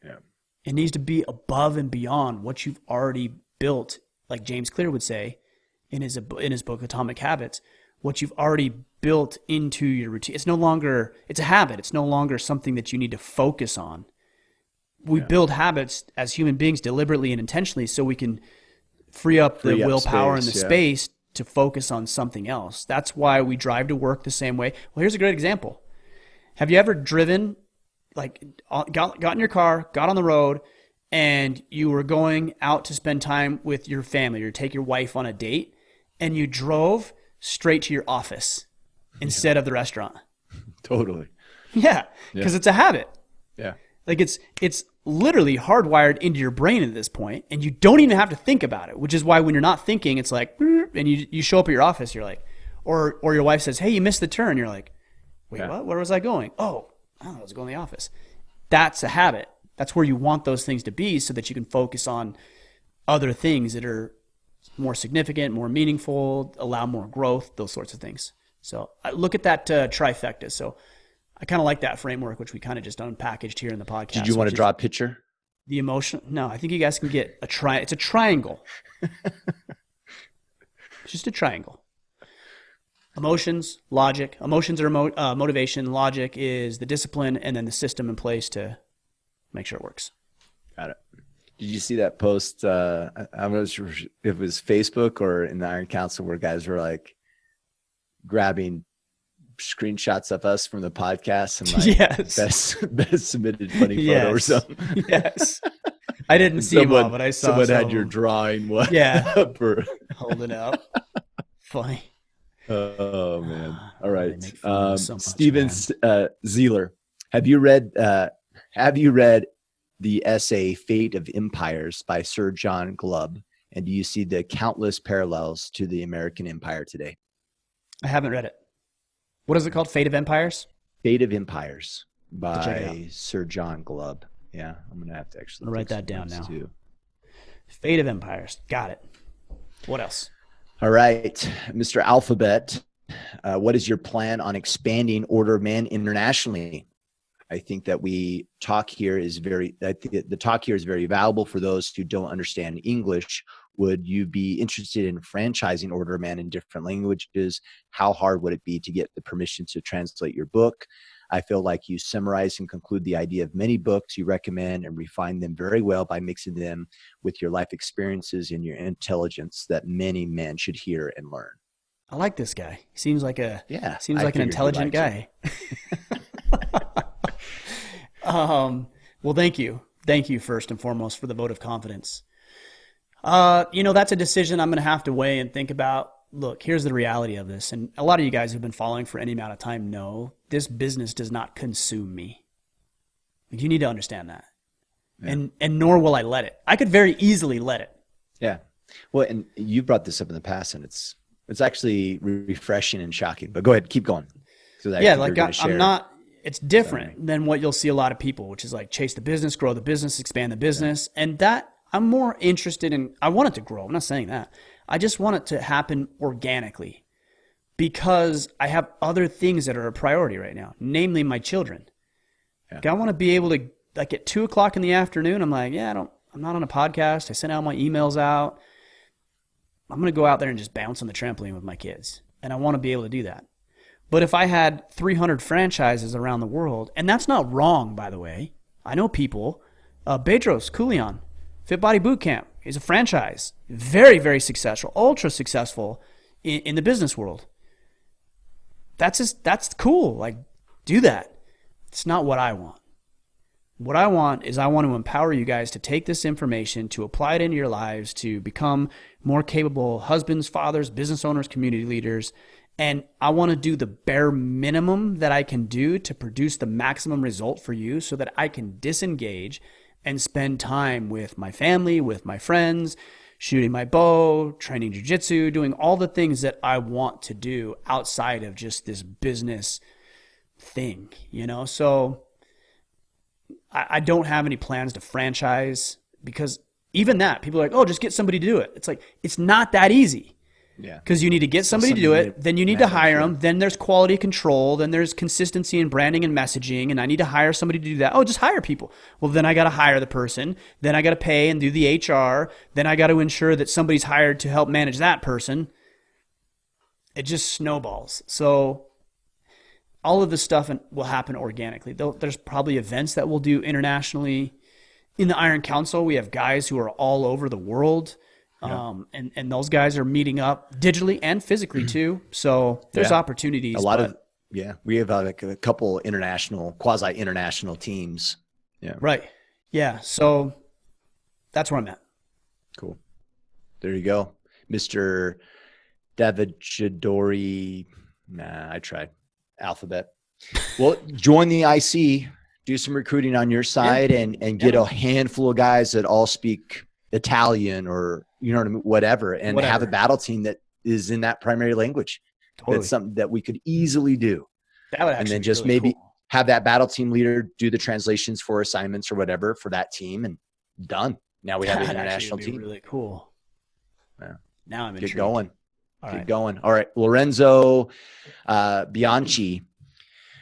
Yeah. It needs to be above and beyond what you've already built, like James Clear would say in his book Atomic Habits, what you've already built into your routine. It's a habit. It's no longer something that you need to focus on. We build habits as human beings deliberately and intentionally so we can free up the willpower and the space to focus on something else. That's why we drive to work the same way. Well, here's a great example. Have you ever driven, got in your car, got on the road, and you were going out to spend time with your family or take your wife on a date, and you drove straight to your office instead of the restaurant? Totally. Yeah, because it's a habit. Yeah. Like it's literally hardwired into your brain at this point, and you don't even have to think about it, which is why when you're not thinking, it's like, and you show up at your office, you're like, or your wife says, hey, you missed the turn. You're like, wait, what? Where was I going? Oh, I was going to the office. That's a habit. That's where you want those things to be so that you can focus on other things that are more significant, more meaningful, allow more growth, those sorts of things. So I look at that trifecta. So I kind of like that framework, which we kind of just unpackaged here in the podcast. Did you want to draw a picture? The emotion? No, I think you guys can get it's a triangle. It's just a triangle. Emotions, logic. Emotions are motivation. Logic is the discipline, and then the system in place to make sure it works. Got it. Did you see that post? I'm not sure if it was Facebook or in the Iron Council where guys were like grabbing screenshots of us from the podcast and like best submitted funny photo or something. Yes. I didn't see them all, but I saw someone had your drawing up or holding it up. Funny. Oh man. All right. So Steven Zeeler, have you read the essay Fate of Empires by Sir John Glubb? And do you see the countless parallels to the American empire today? I haven't read it. What is it called? Fate of Empires? Fate of Empires by Sir John Glubb. Yeah, I'm going to have to actually write that down now. Too. Fate of Empires. Got it. What else? All right, Mr. Alphabet, what is your plan on expanding Order of Man internationally? I think that the talk here is very valuable for those who don't understand English. Would you be interested in franchising Order of Man in different languages? How hard would it be to get the permission to translate your book? I feel like you summarize and conclude the idea of many books you recommend and refine them very well by mixing them with your life experiences and your intelligence that many men should hear and learn. I like this guy. He seems like an intelligent guy. Well, thank you. Thank you first and foremost for the vote of confidence. That's a decision I'm going to have to weigh and think about. Look, here's the reality of this. And a lot of you guys who've been following for any amount of time know this business does not consume me. Like, you need to understand that. Yeah. And nor will I let it. I could very easily let it. Yeah. Well, and you brought this up in the past, and it's actually refreshing and shocking. But go ahead, keep going. So Yeah, like I'm not. It's different than what you'll see a lot of people, which is like chase the business, grow the business, expand the business, and that I'm more interested in. I want it to grow. I'm not saying that. I just want it to happen organically because I have other things that are a priority right now, namely my children. Yeah. Like, I want to be able to, like, at 2:00 in the afternoon, I'm like, I'm not on a podcast. I sent out my emails out. I'm going to go out there and just bounce on the trampoline with my kids. And I want to be able to do that. But if I had 300 franchises around the world, and that's not wrong, by the way. I know people, Bedros Koulian, Fit Body Bootcamp, is a franchise. Very, very successful, ultra successful in the business world. That's cool. Like, do that. It's not what I want. What I want is I want to empower you guys to take this information, to apply it into your lives, to become more capable husbands, fathers, business owners, community leaders. And I want to do the bare minimum that I can do to produce the maximum result for you so that I can disengage and spend time with my family, with my friends, shooting my bow, training jiu-jitsu, doing all the things that I want to do outside of just this business thing, So I don't have any plans to franchise, because even that, people are like, oh, just get somebody to do it. It's like, it's not that easy. Yeah. Because you need to get somebody to do it, then you need to hire them, then there's quality control, then there's consistency in branding and messaging, and I need to hire somebody to do that. Oh, just hire people. Well, then I got to hire the person, then I got to pay and do the HR, then I got to ensure that somebody's hired to help manage that person. It just snowballs. So all of this stuff will happen organically. There's probably events that we'll do internationally. In the Iron Council, we have guys who are all over the world. Yeah. And those guys are meeting up digitally and physically too. So there's opportunities. We have like a couple quasi-international teams. Yeah. Right. Yeah. So that's where I'm at. Cool. There you go. Mr. Davijadori. Nah, I tried. Alphabet. Well, join the IC, do some recruiting on your side, and get a handful of guys that all speak Italian or whatever, and have a battle team that is in that primary language. Totally. That's something that we could easily do. That would actually and then just really maybe cool. Have that battle team leader do the translations for assignments or whatever for that team, and done. Now we have an international team. Really cool. Yeah. Now I'm intrigued. Keep going. Keep going. All right. Lorenzo Bianchi.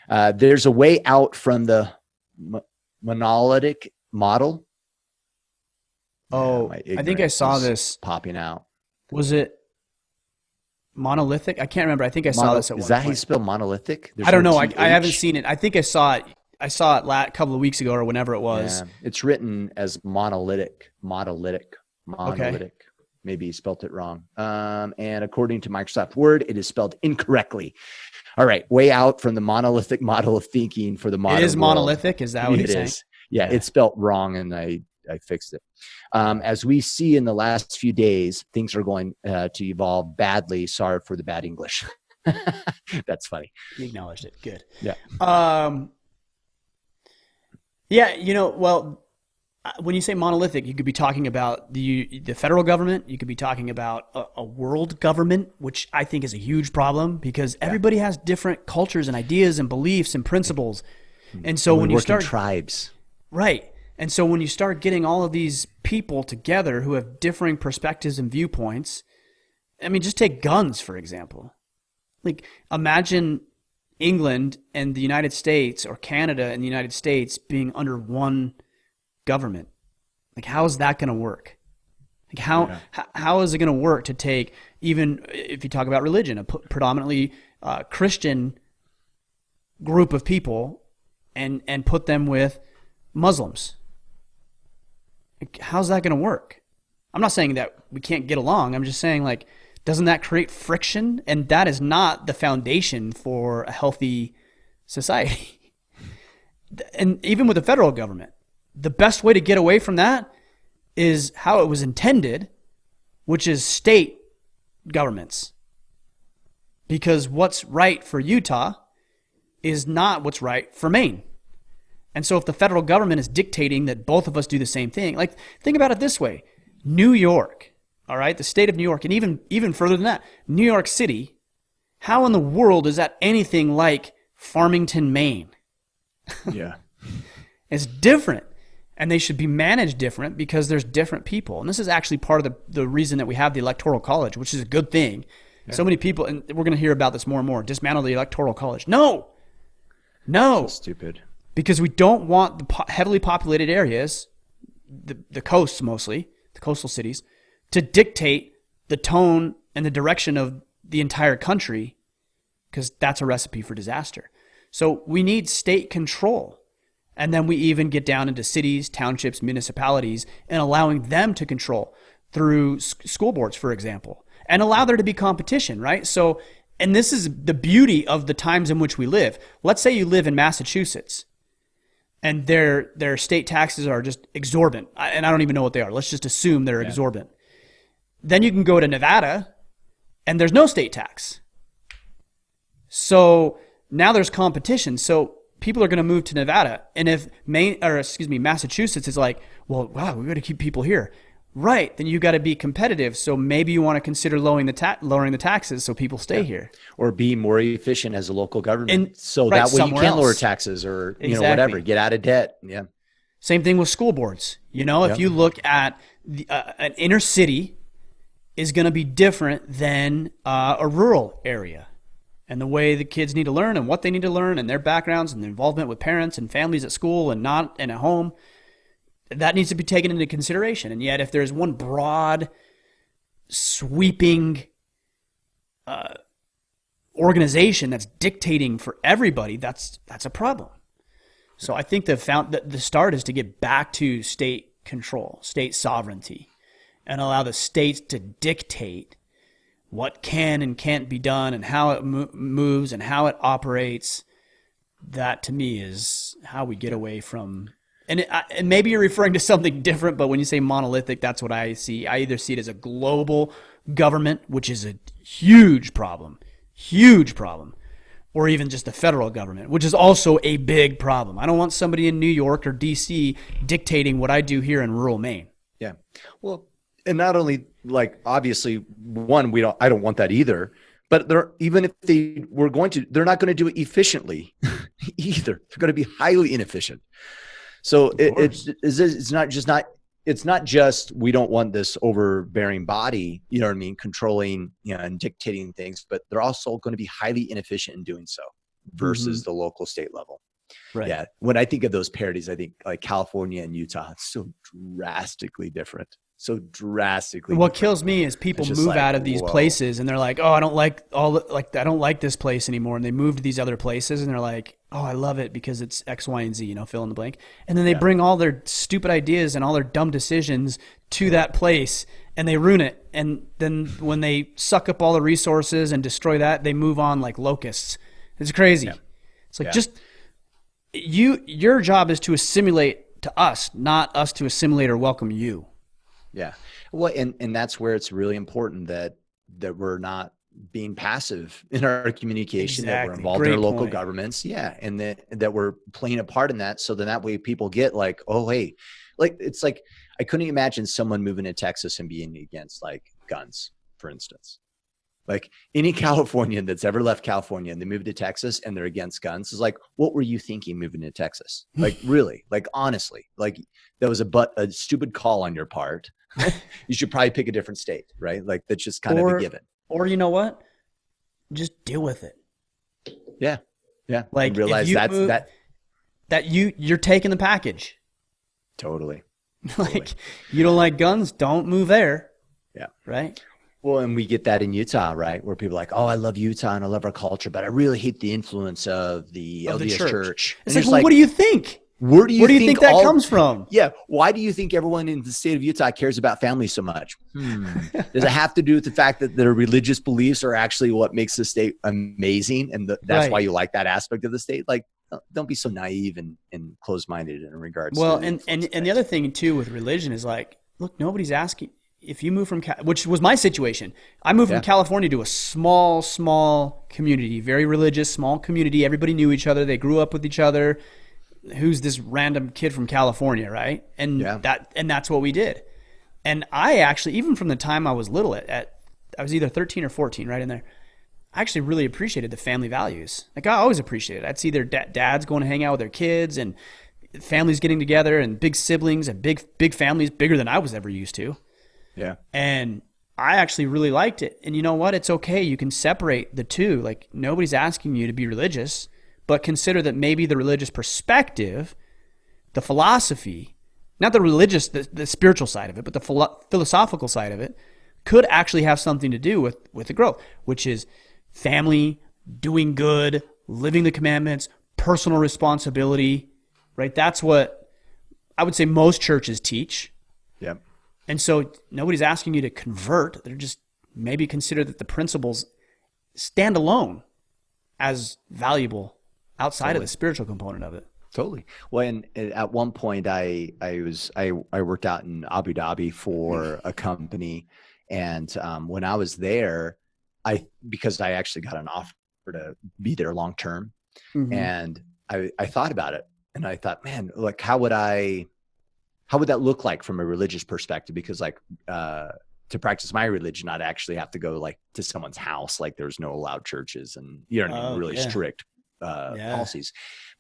There's a way out from the monolithic model. Oh, I think I saw this popping out. Was it monolithic? I can't remember. I think I saw this at one point. Is that how you spell monolithic? I don't know. I haven't seen it. I think I saw it. I saw it a couple of weeks ago or whenever it was. Yeah. It's written as monolithic. Okay. Maybe you spelt it wrong. And according to Microsoft Word, it is spelled incorrectly. All right. Way out from the monolithic model of thinking for the modern world. It is monolithic? Is that what you're saying? Yeah, it's spelled wrong, and I fixed it. As we see in the last few days, things are going to evolve badly. Sorry for the bad English. That's funny. You acknowledged it. Good. Yeah. Well, when you say monolithic, you could be talking about the federal government. You could be talking about a world government, which I think is a huge problem because everybody has different cultures and ideas and beliefs and principles. And so when you start tribes, right. And so when you start getting all of these people together who have differing perspectives and viewpoints, I mean, just take guns, for example. Like, imagine England and the United States, or Canada and the United States, being under one government. Like, how is that going to work? Like, how is it going to work to take, even if you talk about religion, a predominantly Christian group of people and put them with Muslims? Like, how's that going to work? I'm not saying that we can't get along. I'm just saying, like, doesn't that create friction? And that is not the foundation for a healthy society. And even with the federal government, the best way to get away from that is how it was intended, which is state governments. Because what's right for Utah is not what's right for Maine. And so if the federal government is dictating that both of us do the same thing, like think about it this way. New York, all right, the state of New York, and even further than that, New York City, how in the world is that anything like Farmington, Maine? Yeah. It's different. And they should be managed different because there's different people. And this is actually part of the reason that we have the Electoral College, which is a good thing. Yeah. So many people, and we're going to hear about this more and more, dismantle the Electoral College. No. So stupid. Because we don't want the heavily populated areas, the coasts mostly, the coastal cities, to dictate the tone and the direction of the entire country, because that's a recipe for disaster. So we need state control. And then we even get down into cities, townships, municipalities, and allowing them to control through school boards, for example, and allow there to be competition, right? So, and this is the beauty of the times in which we live. Let's say you live in Massachusetts and their state taxes are just exorbitant. And I don't even know what they are. Let's just assume they're exorbitant. Then you can go to Nevada and there's no state tax. So now there's competition. So people are going to move to Nevada. And if Massachusetts is like, well, wow, we got to keep people here. Right. Then you got to be competitive. So maybe you want to consider lowering the taxes so people stay here. Or be more efficient as a local government. That way you can lower taxes or, whatever, get out of debt. Yeah. Same thing with school boards. If you look at an inner city is going to be different than a rural area. And the way the kids need to learn and what they need to learn and their backgrounds and the involvement with parents and families at school and not and at home, that needs to be taken into consideration. And yet if there's one broad, sweeping organization that's dictating for everybody, that's a problem. So I think the start is to get back to state control, state sovereignty, and allow the states to dictate what can and can't be done and how it moves and how it operates. That to me is how we get away from, and maybe you're referring to something different, but when you say monolithic, that's what I see. I either see it as a global government, which is a huge problem, or even just the federal government, which is also a big problem. I don't want somebody in New York or DC dictating what I do here in rural Maine. Yeah. Well, and not only obviously I don't want that either, but even if they're not going to do it efficiently either. They're going to be highly inefficient. So it's not just, we don't want this overbearing body, controlling, and dictating things, but they're also going to be highly inefficient in doing so versus the local state level. Right. Yeah. When I think of those parodies, I think like California and Utah, it's so drastically different. What kills me is people move out of these places and they're like, oh, I don't like this place anymore. And they move to these other places and they're like, oh, I love it because it's X, Y, and Z, fill in the blank. And then they bring all their stupid ideas and all their dumb decisions to that place and they ruin it. And then when they suck up all the resources and destroy that, they move on like locusts. It's crazy. Yeah. It's like your job is to assimilate to us, not us to assimilate or welcome you. Yeah. Well, and that's where it's really important that we're not being passive in our communication, that we're involved in our local governments. Yeah. And that we're playing a part in that. So then that way people get like, oh, hey, it's like, I couldn't imagine someone moving to Texas and being against like guns, for instance. Like any Californian that's ever left California and they moved to Texas and they're against guns is like, what were you thinking moving to Texas? Like really, like honestly, like that was a stupid call on your part. You should probably pick a different state, right? Like that's just kind of a given. Or you know what? Just deal with it. Yeah. Yeah. Like and realize that you're taking the package. Totally. Like you don't like guns, don't move there. Yeah. Right. Well, and we get that in Utah, right? Where people are like, oh, I love Utah and I love our culture, but I really hate the influence of the LDS church. It's like, well, what do you think? Where do you think that comes from? Yeah. Why do you think everyone in the state of Utah cares about family so much? Does it have to do with the fact that their religious beliefs are actually what makes the state amazing? And that's why you like that aspect of the state? Like, don't be so naive and closed-minded in regards to and the other thing too with religion is like, look, nobody's asking. If you move from, which was my situation, I moved from California to a small community, very religious, small community. Everybody knew each other. They grew up with each other. who's this random kid from California, right? And Yeah. that's what we did. And I actually, even from the time I was little, I was either 13 or 14, right in there, I actually really appreciated the family values. Like I always appreciated it. I'd see their dads going to hang out with their kids and families getting together and big siblings and big families, bigger than I was ever used to. Yeah. And I actually really liked it. And you know what? It's okay. You can separate the two. Like nobody's asking you to be religious, but consider that maybe the religious perspective, the philosophy, not the religious, the spiritual side of it, but the philosophical side of it could actually have something to do with the growth, which is family, doing good, living the commandments, personal responsibility, right? That's what I would say most churches teach. Yep. And so nobody's asking you to convert. They're just maybe consider that the principles stand alone as valuable outside of the spiritual component of it. Totally. Well, and at one point I worked out in Abu Dhabi for a company. And when I was there, because I actually got an offer to be there long term, and I thought about it, and I thought, man, like how would that look like from a religious perspective? Because like to practice my religion, I'd actually have to go like to someone's house. Like there's no allowed churches, and you know what I mean, really strict policies.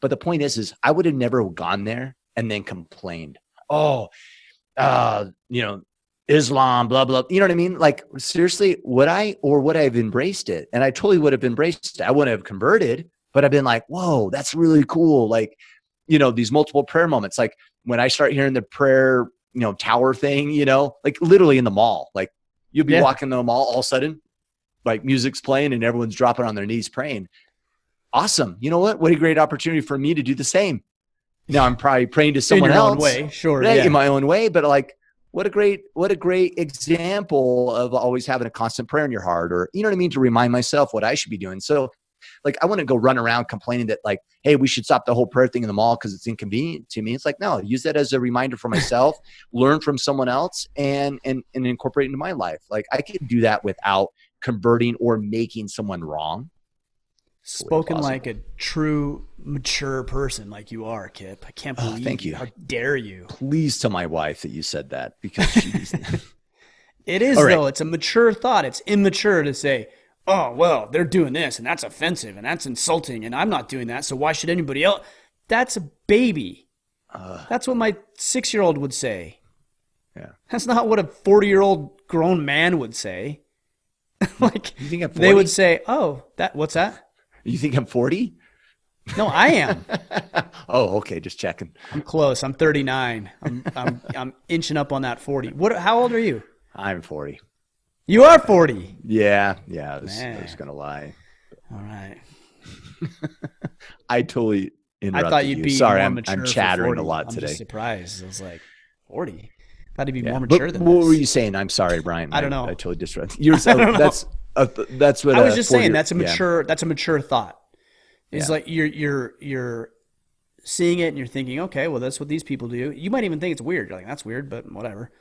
But the point is I would have never gone there and then complained, Islam, blah, blah. You know what I mean? Like seriously, would I have embraced it? And I totally would have embraced it. I wouldn't have converted, but I've been like, whoa, that's really cool. Like, these multiple prayer moments. Like when I start hearing the prayer, tower thing, like literally in the mall, like you'll be walking the mall, all of a sudden, like music's playing and everyone's dropping on their knees praying. Awesome. You know what? What a great opportunity for me to do the same. Now I'm probably praying to someone else. In your own way, sure. Right, in my own way, but like, what a great example of always having a constant prayer in your heart, or, you know what I mean? To remind myself what I should be doing. So like, I wouldn't go run around complaining that like, hey, we should stop the whole prayer thing in the mall because it's inconvenient to me. It's like, no, use that as a reminder for myself, learn from someone else and incorporate into my life. Like I could do that without converting or making someone wrong. Spoken like a true mature person like you are, Kip. I can't believe thank you. How dare you? Please tell my wife that you said that, because she's It is though. It's a mature thought. It's immature to say, oh, well, they're doing this and that's offensive and that's insulting and I'm not doing that, so why should anybody else? That's a baby. That's what my 6-year-old would say. Yeah. That's not what a 40-year-old grown man would say. Like you think I'm 40? They would say, oh, what's that? You think I'm 40? No, I am. Oh, okay. Just checking. I'm close. I'm 39. I'm inching up on that 40. How old are you? I'm 40. You are 40. Yeah. I was going to lie. All right. I totally interrupted I thought you'd you. be Sorry, more I'm mature chattering for 40. a lot today. I'm just surprised. I was like, 40? Thought he'd be more mature than what this. were you saying? I'm sorry, Brian. I don't know. I totally disrupted. That's what I was just saying. That's a mature thought. It's like you're seeing it and you're thinking, okay, well, that's what these people do. You might even think it's weird. You're like, that's weird, but whatever.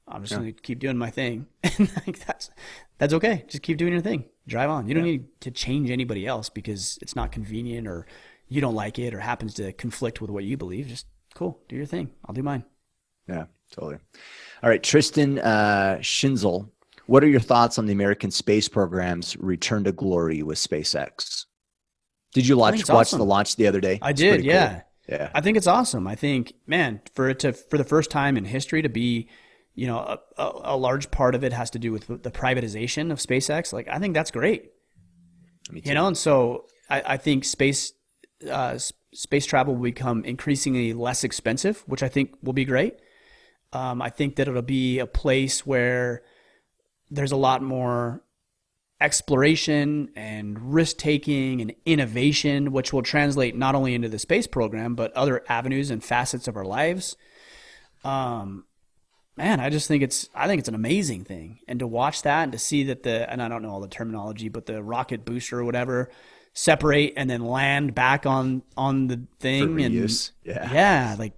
I'm just going to keep doing my thing. And like, that's okay. Just keep doing your thing. Drive on. You don't need to change anybody else because it's not convenient or you don't like it or happens to conflict with what you believe. Just cool. Do your thing. I'll do mine. Yeah, totally. All right. Tristan Schinzel, what are your thoughts on the American space program's return to glory with SpaceX? Did you watch the launch the other day? I did, yeah. Cool. Yeah. I think it's awesome. I think, man, for the first time in history to be, a large part of it has to do with the privatization of SpaceX. Like, I think that's great. Me too. And so I think space travel will become increasingly less expensive, which I think will be great. I think that it'll be a place where there's a lot more exploration and risk-taking and innovation, which will translate not only into the space program, but other avenues and facets of our lives. Man, I think it's an amazing thing. And to watch that and to see that and I don't know all the terminology, but the rocket booster or whatever separate and then land back on the thing. For reuse. Yeah. Like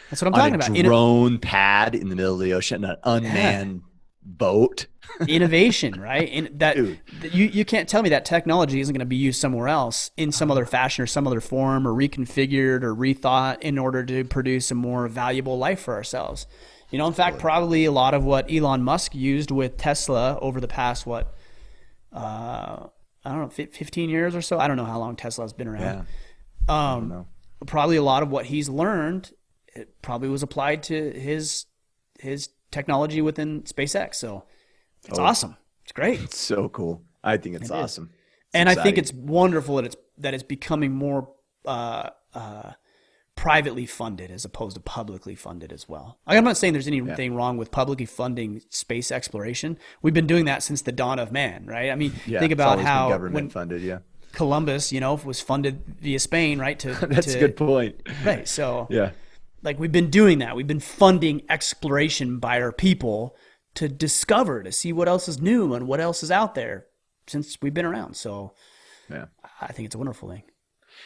that's what I'm talking about. On a drone pad in the middle of the ocean, an unmanned boat. Innovation, right? And that Dude. you can't tell me that technology isn't going to be used somewhere else in some other fashion or some other form, or reconfigured or rethought in order to produce a more valuable life for ourselves. In fact, probably a lot of what Elon Musk used with Tesla over the past, I don't know, 15 years or so. I don't know how long Tesla's been around. I don't know. Probably a lot of what he's learned, it probably was applied to his technology within SpaceX. So it's awesome. It's great. It's so cool. I think it's awesome. And exciting. I think it's wonderful that it's becoming more privately funded as opposed to publicly funded as well. I'm not saying there's anything wrong with publicly funding space exploration. We've been doing that since the dawn of man, right? I mean, think about how government funded, Columbus, was funded via Spain, right? That's a good point. Right. So we've been doing that. We've been funding exploration by our people to discover, to see what else is new and what else is out there since we've been around. So I think it's a wonderful thing.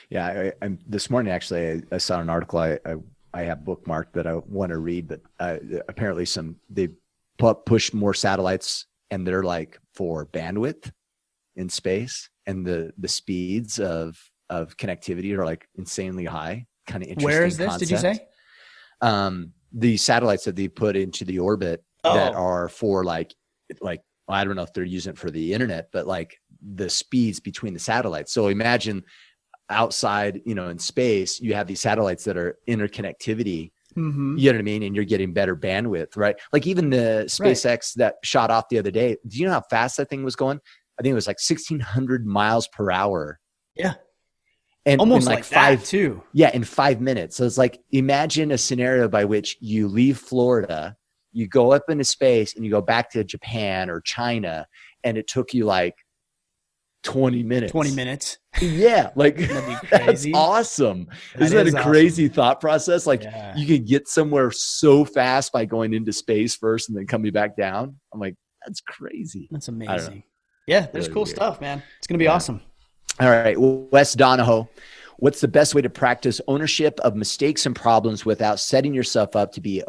Yeah, this morning actually I saw an article I have bookmarked that I want to read, but apparently they push more satellites, and they're like for bandwidth in space, and the speeds of connectivity are like insanely high. Kind of interesting. Where is this? Concept. Did you say? The satellites that they put into the orbit that are for like I don't know if they're using it for the internet, but like the speeds between the satellites. So imagine outside, in space, you have these satellites that are interconnectivity. Mm-hmm. You know what I mean? And you're getting better bandwidth, right? Like even the SpaceX that shot off the other day, do you know how fast that thing was going? I think it was like 1,600 miles per hour. Yeah. And almost like that too. Yeah, in 5 minutes. So it's like, imagine a scenario by which you leave Florida, you go up into space, and you go back to Japan or China, and it took you like 20 minutes. 20 minutes. Yeah. Like that's awesome. Isn't that a crazy thought process? Like you could get somewhere so fast by going into space first and then coming back down. I'm like, that's crazy. That's amazing. Yeah. There's really cool stuff, man. It's going to be awesome. All right. Wes Donahoe, what's the best way to practice ownership of mistakes and problems without setting yourself up to be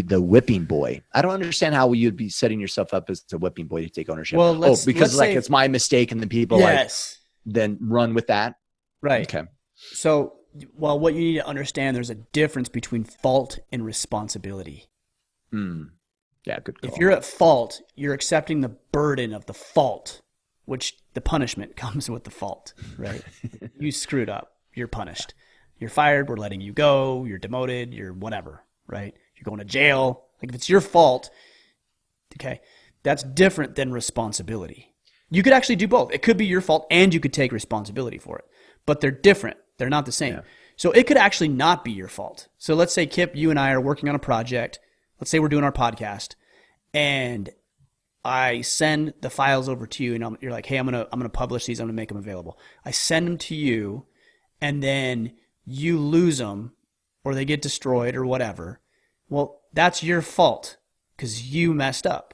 the whipping boy? I don't understand how you'd be setting yourself up as a whipping boy to take ownership. Well, because it's my mistake, and then people then run with that. Right. Okay. So, what you need to understand, there's a difference between fault and responsibility. Yeah, good call. If you're at fault, you're accepting the burden of the fault, which the punishment comes with the fault, right? You screwed up. You're punished. You're fired. We're letting you go. You're demoted. You're whatever, right? You're going to jail. Like if it's your fault, okay, that's different than responsibility. You could actually do both. It could be your fault and you could take responsibility for it, but they're different. They're not the same. Yeah. So it could actually not be your fault. So let's say, Kip, you and I are working on a project. Let's say we're doing our podcast, and I send the files over to you, and you're like, hey, I'm gonna publish these. I'm gonna make them available. I send them to you, and then you lose them, or they get destroyed, or whatever. Well, that's your fault because you messed up.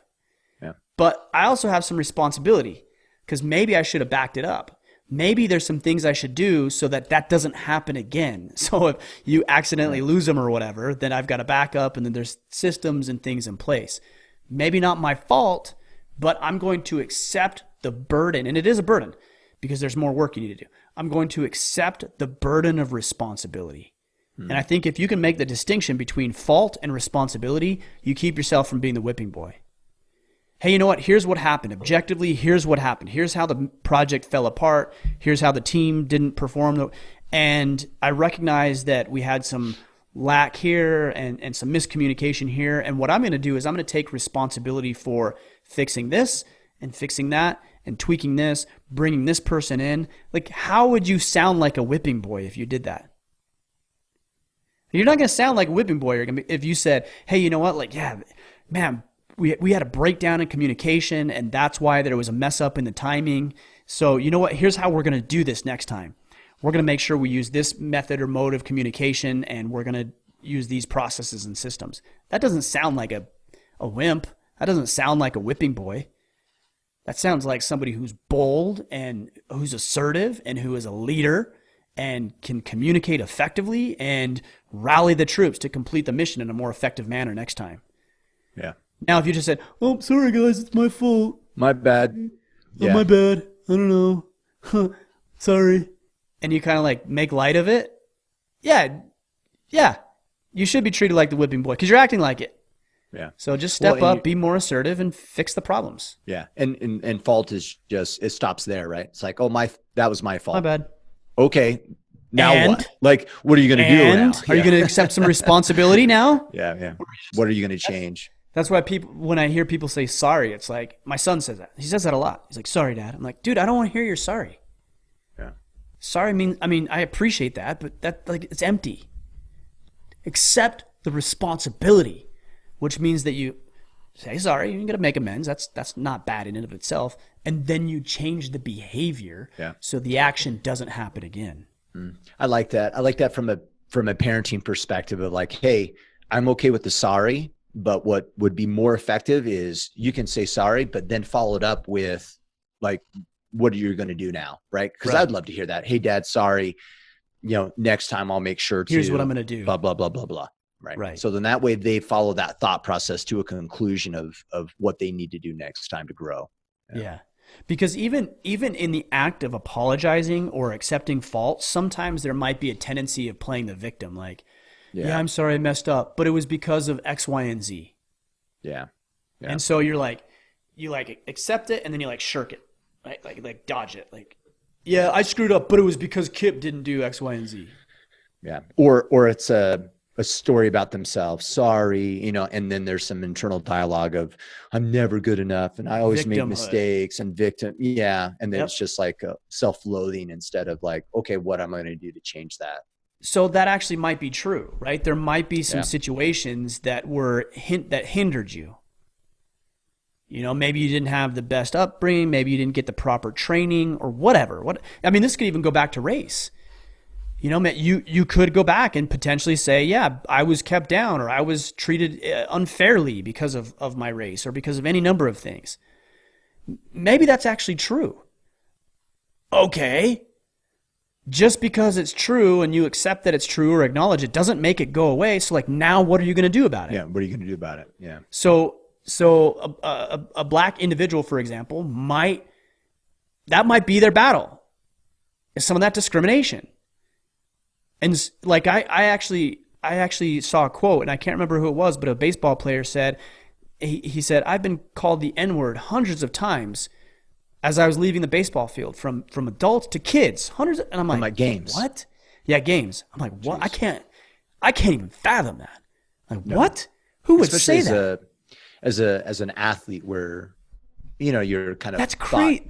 Yeah. But I also have some responsibility because maybe I should have backed it up. Maybe there's some things I should do so that doesn't happen again. So if you accidentally lose them or whatever, then I've got to back up, and then there's systems and things in place. Maybe not my fault, but I'm going to accept the burden. And it is a burden because there's more work you need to do. I'm going to accept the burden of responsibility. And I think if you can make the distinction between fault and responsibility, you keep yourself from being the whipping boy. Hey, you know what? Here's what happened. Objectively, here's what happened. Here's how the project fell apart. Here's how the team didn't perform. And I recognize that we had some lack here and some miscommunication here. And what I'm going to do is I'm going to take responsibility for fixing this and fixing that and tweaking this, bringing this person in. Like, how would you sound like a whipping boy if you did that? You're not going to sound like a whipping boy if you said, hey, you know what? Like, yeah, man, we had a breakdown in communication, and that's why there was a mess up in the timing. So you know what? Here's how we're going to do this next time. We're going to make sure we use this method or mode of communication, and we're going to use these processes and systems. That doesn't sound like a wimp. That doesn't sound like a whipping boy. That sounds like somebody who's bold and who's assertive and who is a leader and can communicate effectively and rally the troops to complete the mission in a more effective manner next time. Yeah. Now, if you just said, "Oh, sorry guys, it's my fault. My bad. Yeah. Oh, my bad. I don't know. Sorry," and you kind of like make light of it, yeah, you should be treated like the whipping boy because you're acting like it. Yeah. So just step up, be more assertive, and fix the problems. Yeah. And fault is just, it stops there, right? It's like, oh, that was my fault. My bad. Okay. Now what? Like, what are you going to do now? Are you going to accept some responsibility now? Yeah. What are you going to change? That's why when I hear people say sorry, it's like, my son says that. He says that a lot. He's like, "Sorry, Dad." I'm like, dude, I don't want to hear you're sorry. Yeah. Sorry I appreciate that, but it's empty. Accept the responsibility, which means that you say sorry, you're going to make amends. That's not bad in and of itself. And then you change the behavior so the action doesn't happen again. I like that. I like that from a parenting perspective of like, hey, I'm okay with the sorry, but what would be more effective is you can say sorry, but then follow it up with like, what are you going to do now? Right. Because I'd love to hear that. Hey, Dad, sorry. Next time I'll make sure to. Here's what I'm going to do. Blah, blah, blah, blah, blah. Right. So then that way they follow that thought process to a conclusion of what they need to do next time to grow. Yeah. Because even in the act of apologizing or accepting fault, sometimes there might be a tendency of playing the victim. Like, yeah, I'm sorry I messed up, but it was because of X, Y, and Z. Yeah. And so you accept it and then you like shirk it, right? Like dodge it. Like, yeah, I screwed up, but it was because Kip didn't do X, Y, and Z. Yeah. Or it's a story about themselves. Sorry, and then there's some internal dialogue of I'm never good enough and I always make mistakes and victim. Yeah. And then it's just like a self-loathing instead of like, okay, what am I going to do to change that? So that actually might be true, right? There might be some situations that hindered you. Maybe you didn't have the best upbringing. Maybe you didn't get the proper training or whatever. This could even go back to race. You could go back and potentially say, yeah, I was kept down or I was treated unfairly because of my race or because of any number of things. Maybe that's actually true. Okay. Just because it's true and you accept that it's true or acknowledge it doesn't make it go away. So like now what are you going to do about it? Yeah. What are you going to do about it? Yeah. So a black individual, for example, might be their battle. Is some of that discrimination. And like I actually saw a quote, and I can't remember who it was, but a baseball player said, he said, "I've been called the N-word hundreds of times as I was leaving the baseball field, from adults to kids, hundreds." And I'm like, games. What? Yeah, games. I'm like, what? Jeez. I can't even fathom that. Like, what? Who would say that? As an athlete, where you're kind of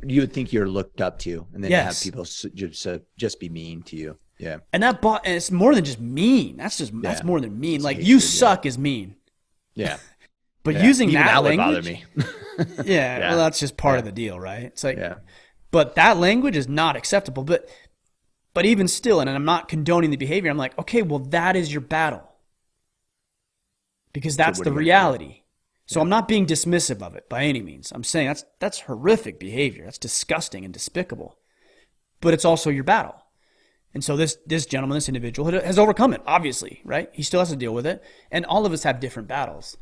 you would think you're looked up to, and then you have people just be mean to you. Yeah. And it's more than just mean. That's more than mean. It's like hatred, you suck is mean. Yeah. But using even that language would bother me. yeah. Well, that's just part of the deal, right? It's like, but that language is not acceptable. But even still, and I'm not condoning the behavior, I'm like, okay, well, that is your battle. Because that's the reality. So I'm not being dismissive of it by any means. I'm saying that's horrific behavior. That's disgusting and despicable. But it's also your battle. And so this gentleman, this individual has overcome it, obviously, right? He still has to deal with it. And all of us have different battles.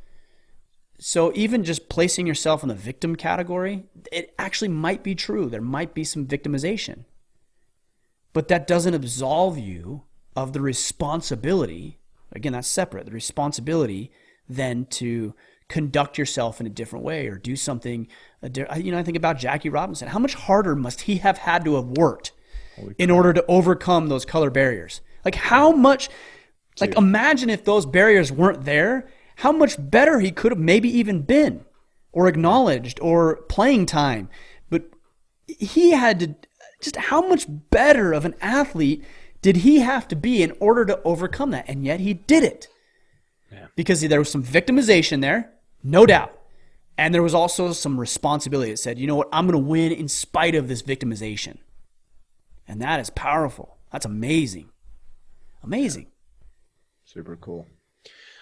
So even just placing yourself in the victim category, it actually might be true. There might be some victimization. But that doesn't absolve you of the responsibility. Again, that's separate. The responsibility then to conduct yourself in a different way or do something. I think about Jackie Robinson. How much harder must he have had to have worked in order to overcome those color barriers? Like how much, like imagine if those barriers weren't there, how much better he could have maybe even been or acknowledged or playing time. But he had to, just how much better of an athlete did he have to be in order to overcome that? And yet he did it. Yeah. Because there was some victimization there, no doubt. And there was also some responsibility that said, you know what, I'm going to win in spite of this victimization. And that is powerful. That's amazing. Amazing. Super cool.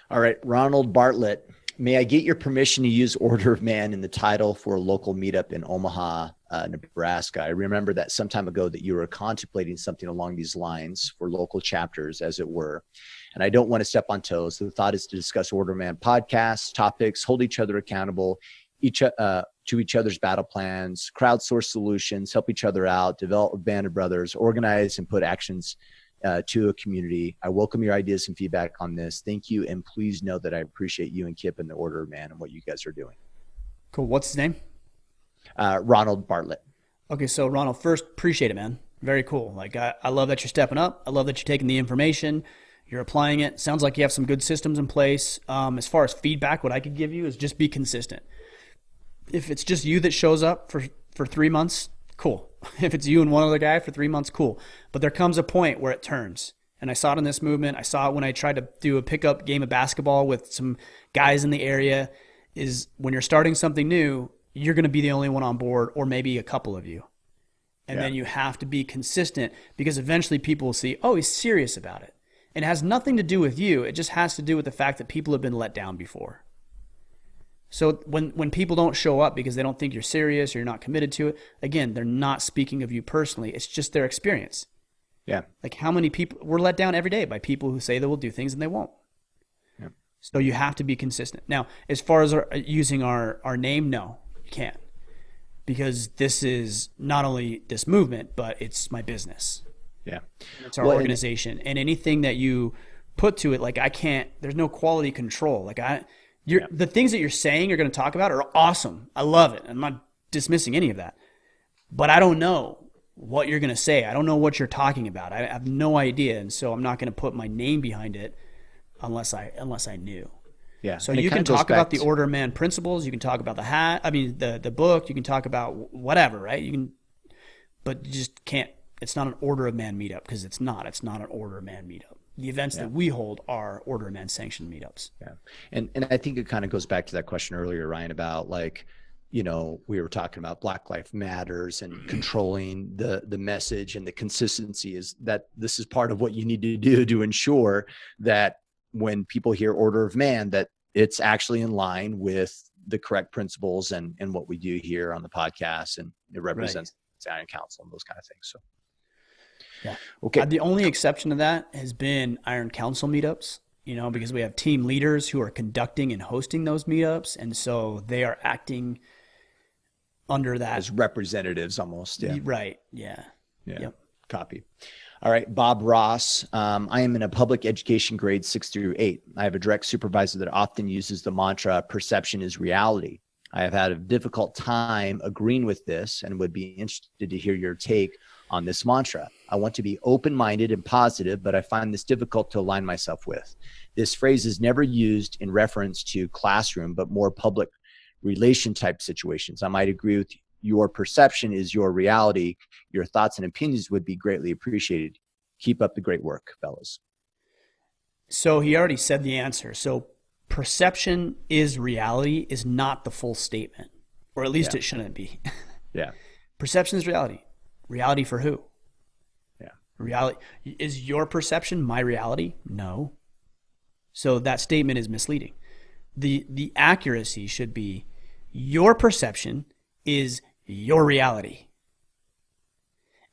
All right, Ronald Bartlett, may I get your permission to use Order of Man in the title for a local meetup in Omaha Nebraska. I remember that some time ago that you were contemplating something along these lines for local chapters, as it were. And I don't want to step on toes. The thought is to discuss Order Man podcasts, topics, hold each other accountable, to each other's battle plans, crowdsource solutions, help each other out, develop a band of brothers, organize and put actions to a community. I welcome your ideas and feedback on this. Thank you. And please know that I appreciate you and Kip and the Order Man and what you guys are doing. Cool. What's his name? Ronald Bartlett. Okay. So Ronald, first, appreciate it, man. Very cool. Like, I love that you're stepping up. I love that you're taking the information, you're applying it. Sounds like you have some good systems in place. As far as feedback, what I could give you is just be consistent. If it's just you that shows up for 3 months, cool. If it's you and one other guy for 3 months, cool. But there comes a point where it turns. And I saw it in this movement. I saw it when I tried to do a pickup game of basketball with some guys in the area, is when you're starting something new, you're going to be the only one on board, or maybe a couple of you. And then you have to be consistent, because eventually people will see, oh, he's serious about it. And it has nothing to do with you. It just has to do with the fact that people have been let down before. So when people don't show up because they don't think you're serious or you're not committed to it, again, they're not speaking of you personally. It's just their experience. Yeah. Like, how many people we're let down every day by people who say they will do things and they won't. Yeah. So you have to be consistent. Now, as far as using our name, no, you can't. Because this is not only this movement, but it's my business. Yeah. It's our organization. And anything that you put to it, like, there's no quality control. Like, the things that you're saying you're going to talk about are awesome. I love it. I'm not dismissing any of that. But I don't know what you're going to say. I don't know what you're talking about. I have no idea. And so I'm not going to put my name behind it unless I knew. Yeah. So you can talk about the Order Man principles. You can talk about the book. You can talk about whatever, right? But you just can't. It's not an Order of Man meetup, because it's not. It's not an Order of Man meetup. The events that we hold are Order of Man sanctioned meetups. Yeah. And I think it kind of goes back to that question earlier, Ryan, about, like, we were talking about Black Lives Matters and controlling the message, and the consistency is that this is part of what you need to do to ensure that when people hear Order of Man, that it's actually in line with the correct principles and what we do here on the podcast, and it represents Iron Council and those kind of things. So. Yeah. Okay. The only exception to that has been Iron Council meetups, because we have team leaders who are conducting and hosting those meetups. And so they are acting under that. As representatives almost. Yeah. Right. Yeah. Yeah. Yep. Copy. All right. Bob Ross. I am in a public education grade 6 through 8. I have a direct supervisor that often uses the mantra, perception is reality. I have had a difficult time agreeing with this and would be interested to hear your take on this mantra. I want to be open-minded and positive, but I find this difficult to align myself with. This phrase is never used in reference to classroom, but more public relation type situations. I might agree with your perception is your reality. Your thoughts and opinions would be greatly appreciated. Keep up the great work, fellas. So he already said the answer. So perception is reality is not the full statement, or at least it shouldn't be. Yeah. Perception is reality. Reality for who? Yeah. Reality. Is your perception my reality? No. So that statement is misleading. The accuracy should be, your perception is your reality.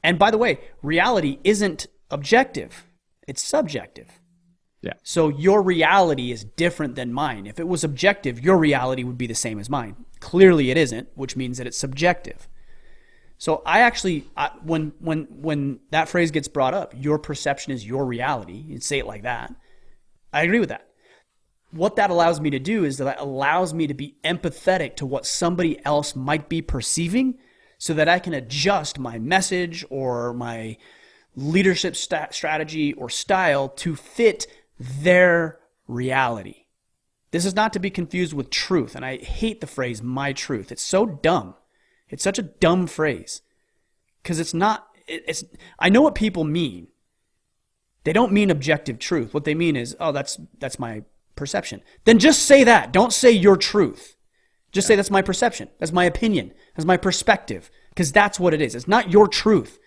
And by the way, reality isn't objective. It's subjective. Yeah. So your reality is different than mine. If it was objective, your reality would be the same as mine. Clearly it isn't, which means that it's subjective. So when that phrase gets brought up, your perception is your reality, you'd say it like that, I agree with that. What that allows me to do is that allows me to be empathetic to what somebody else might be perceiving, so that I can adjust my message or my leadership strategy or style to fit their reality. This is not to be confused with truth, and I hate the phrase my truth. It's so dumb. It's such a dumb phrase, because it's not. I know what people mean. They don't mean objective truth. What they mean is, oh, that's my perception. Then just say that. Don't say your truth. Just say that's my perception. That's my opinion. That's my perspective. Because that's what it is. It's not your truth.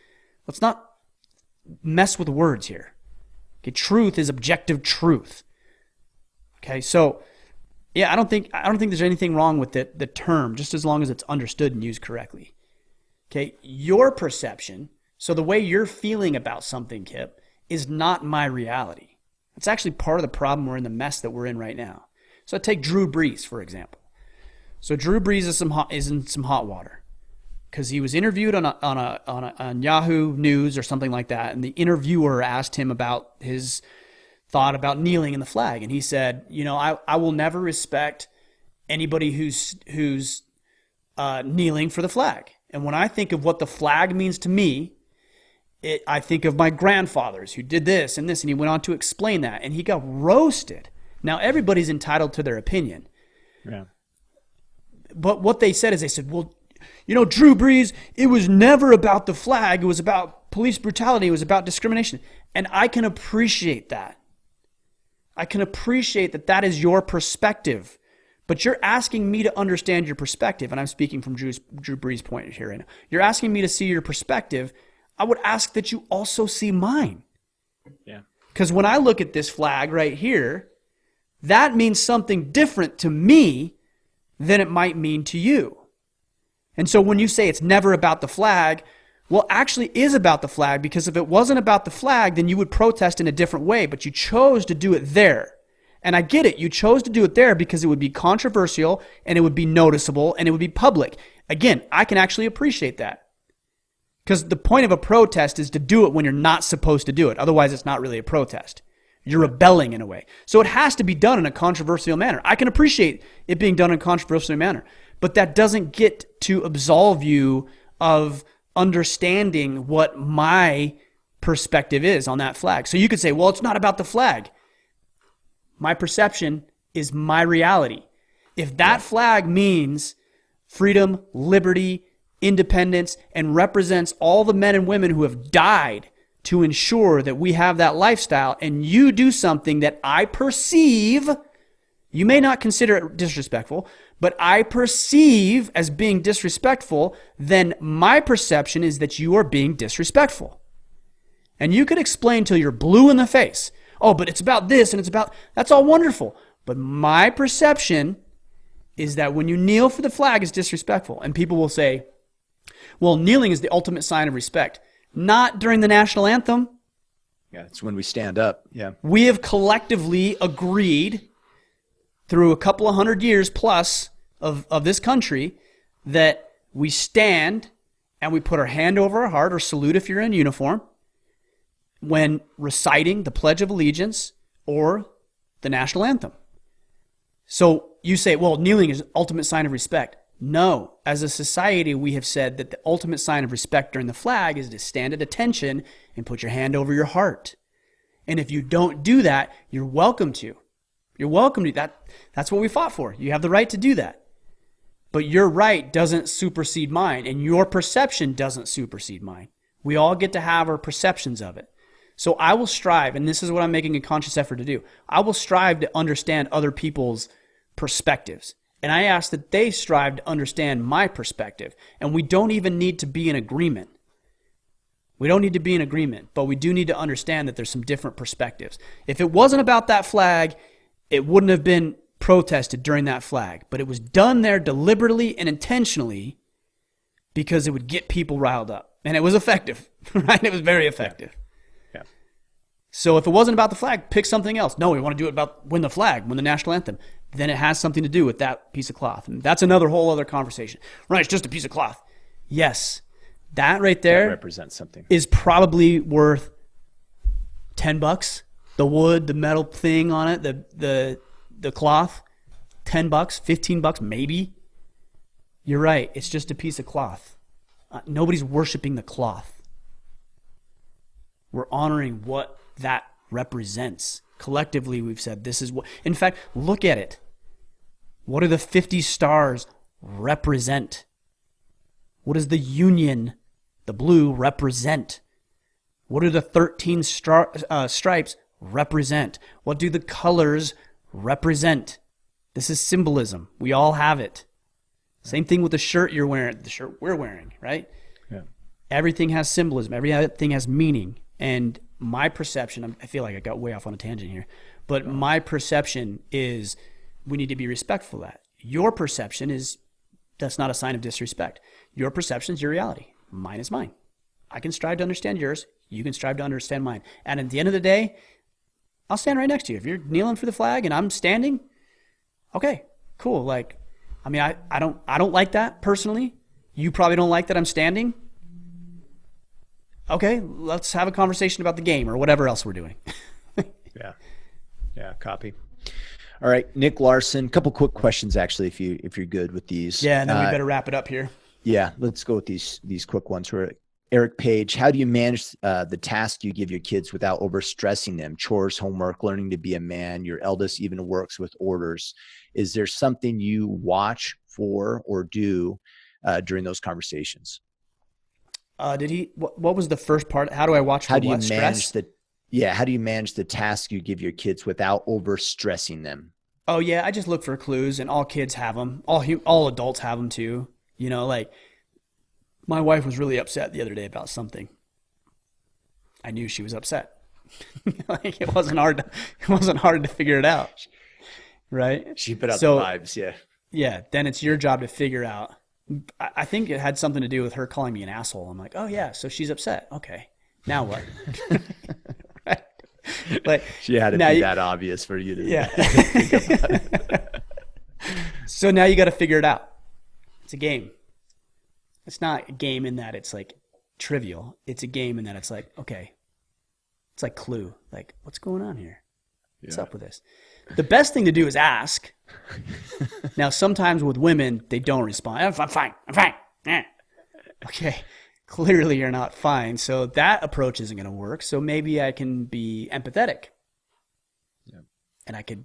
Let's not mess with words here. Okay, truth is objective truth. Okay, so yeah, I don't think there's anything wrong with the term, just as long as it's understood and used correctly. Okay. Your perception, so the way you're feeling about something, Kip, is not my reality. It's actually part of the problem. We're in the mess that we're in right now. So take Drew Brees, for example. So Drew Brees is in some hot water because he was interviewed on Yahoo News or something like that, and the interviewer asked him about his thought about kneeling in the flag, and he said, I will never respect anybody who's kneeling for the flag. And when I think of what the flag means to me, I think of my grandfathers who did this and this, and he went on to explain that, and he got roasted. Now everybody's entitled to their opinion. Yeah. But what they said is well, Drew Brees, it was never about the flag. It was about police brutality. It was about discrimination. And I can appreciate that. I can appreciate that that is your perspective. But you're asking me to understand your perspective. And I'm speaking from Drew Brees' point here. And you're asking me to see your perspective. I would ask that you also see mine. Yeah. Because when I look at this flag right here, that means something different to me than it might mean to you. And so when you say it's never about the flag, well, actually is about the flag, because if it wasn't about the flag, then you would protest in a different way, but you chose to do it there. And I get it. You chose to do it there because it would be controversial and it would be noticeable and it would be public. Again, I can actually appreciate that. Because the point of a protest is to do it when you're not supposed to do it. Otherwise, it's not really a protest. You're rebelling in a way. So it has to be done in a controversial manner. I can appreciate it being done in a controversial manner, but that doesn't get to absolve you of understanding what my perspective is on that flag. So you could say, well, it's not about the flag. My perception is my reality. If that flag means freedom, liberty, independence, and represents all the men and women who have died to ensure that we have that lifestyle, and you do something that I perceive, you may not consider it disrespectful, but I perceive as being disrespectful, then my perception is that you are being disrespectful. And you could explain till you're blue in the face. Oh, but it's about this and it's about, that's all wonderful. But my perception is that when you kneel for the flag is disrespectful. And people will say, well, kneeling is the ultimate sign of respect. Not during the national anthem. Yeah, it's when we stand up. Yeah. We have collectively agreed through a couple of 100 years plus of this country that we stand and we put our hand over our heart or salute if you're in uniform when reciting the Pledge of Allegiance or the national anthem. So you say, well, kneeling is the ultimate sign of respect. No, as a society, we have said that the ultimate sign of respect during the flag is to stand at attention and put your hand over your heart. And if you don't do that, you're welcome to. You're welcome to that. That's what we fought for. You have the right to do that. But your right doesn't supersede mine, and your perception doesn't supersede mine. We all get to have our perceptions of it. So I will strive, and this is what I'm making a conscious effort to do. I will strive to understand other people's perspectives. And I ask that they strive to understand my perspective. And we don't even need to be in agreement. We don't need to be in agreement, but we do need to understand that there's some different perspectives. If it wasn't about that flag, it wouldn't have been protested during that flag. But it was done there deliberately and intentionally because it would get people riled up. And it was effective, right? It was very effective. Yeah. So if it wasn't about the flag, pick something else. No, we want to do it about win the national anthem. Then it has something to do with that piece of cloth. And that's another whole other conversation. Right, it's just a piece of cloth. Yes, that right there that represents something. Is probably worth $10. The wood, the metal thing on it, the cloth, $10, $15 maybe. You're right, it's just a piece of cloth. Nobody's worshiping the cloth. We're honoring what that represents. Collectively, we've said this is what, in fact, look at it. What do the 50 stars represent? What does the union, the blue, represent? What do the 13 stripes represent? What do the colors represent? This is symbolism. We all have it. Same thing with the shirt you're wearing, the shirt we're wearing, right? Yeah. Everything has symbolism. Everything has meaning. And my perception, I feel like I got way off on a tangent here, but my perception is we need to be respectful of that. Your perception is that's not a sign of disrespect. Your perception is your reality. Mine is mine. I can strive to understand yours. You can strive to understand mine. And at the end of the day, I'll stand right next to you. If you're kneeling for the flag and I'm standing, okay, cool. Like, I mean, I don't like that personally. You probably don't like that I'm standing. Okay, let's have a conversation about the game or whatever else we're doing. Yeah, copy. All right, Nick Larson, couple quick questions actually, if you're good with these. Yeah, and then we better wrap it up here. Yeah, let's go with these quick ones. Eric Page, how do you manage the task you give your kids without overstressing them? Chores, homework, learning to be a man. Your eldest even works with orders. Is there something you watch for or do during those conversations? What was the first part? How do I watch for how do you what? manage Stress? how do you manage the task you give your kids without overstressing them? Oh yeah, I just look for clues, and all kids have them. All adults have them too. You know, like my wife was really upset the other day about something. I knew she was upset. Like it wasn't hard to figure it out, right? She put out the vibes, yeah. Yeah, then it's your job to figure out. I think it had something to do with her calling me an asshole. I'm like, oh yeah, so she's upset. Okay, now what? Right? Like she had to be that obvious for you to think about it. So now you got to figure it out. It's a game. It's not a game in that it's like trivial. It's a game in that it's like, okay, it's like Clue. Like, what's going on here? What's up with this? The best thing to do is ask. Now, sometimes with women, they don't respond. I'm fine. Okay, clearly you're not fine. So that approach isn't going to work. So maybe I can be empathetic. Yeah. And I could,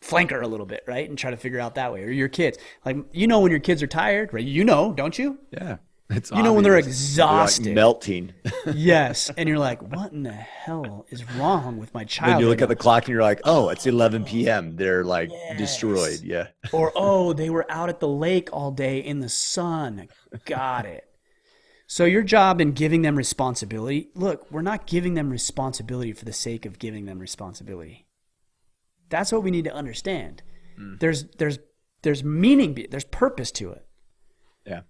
flank her a little bit, right? And try to figure out that way. Or your kids. Like, when your kids are tired, right? Don't you? Yeah. It's when they're exhausted. They're like melting. Yes. And you're like, what in the hell is wrong with my child? Then you look at the clock and you're like, oh, it's 11 p.m. They're like destroyed. Yeah. Or, oh, they were out at the lake all day in the sun. Got it. So your job in giving them responsibility, look, we're not giving them responsibility for the sake of giving them responsibility. That's what we need to understand. There's meaning, there's purpose to it. Yeah.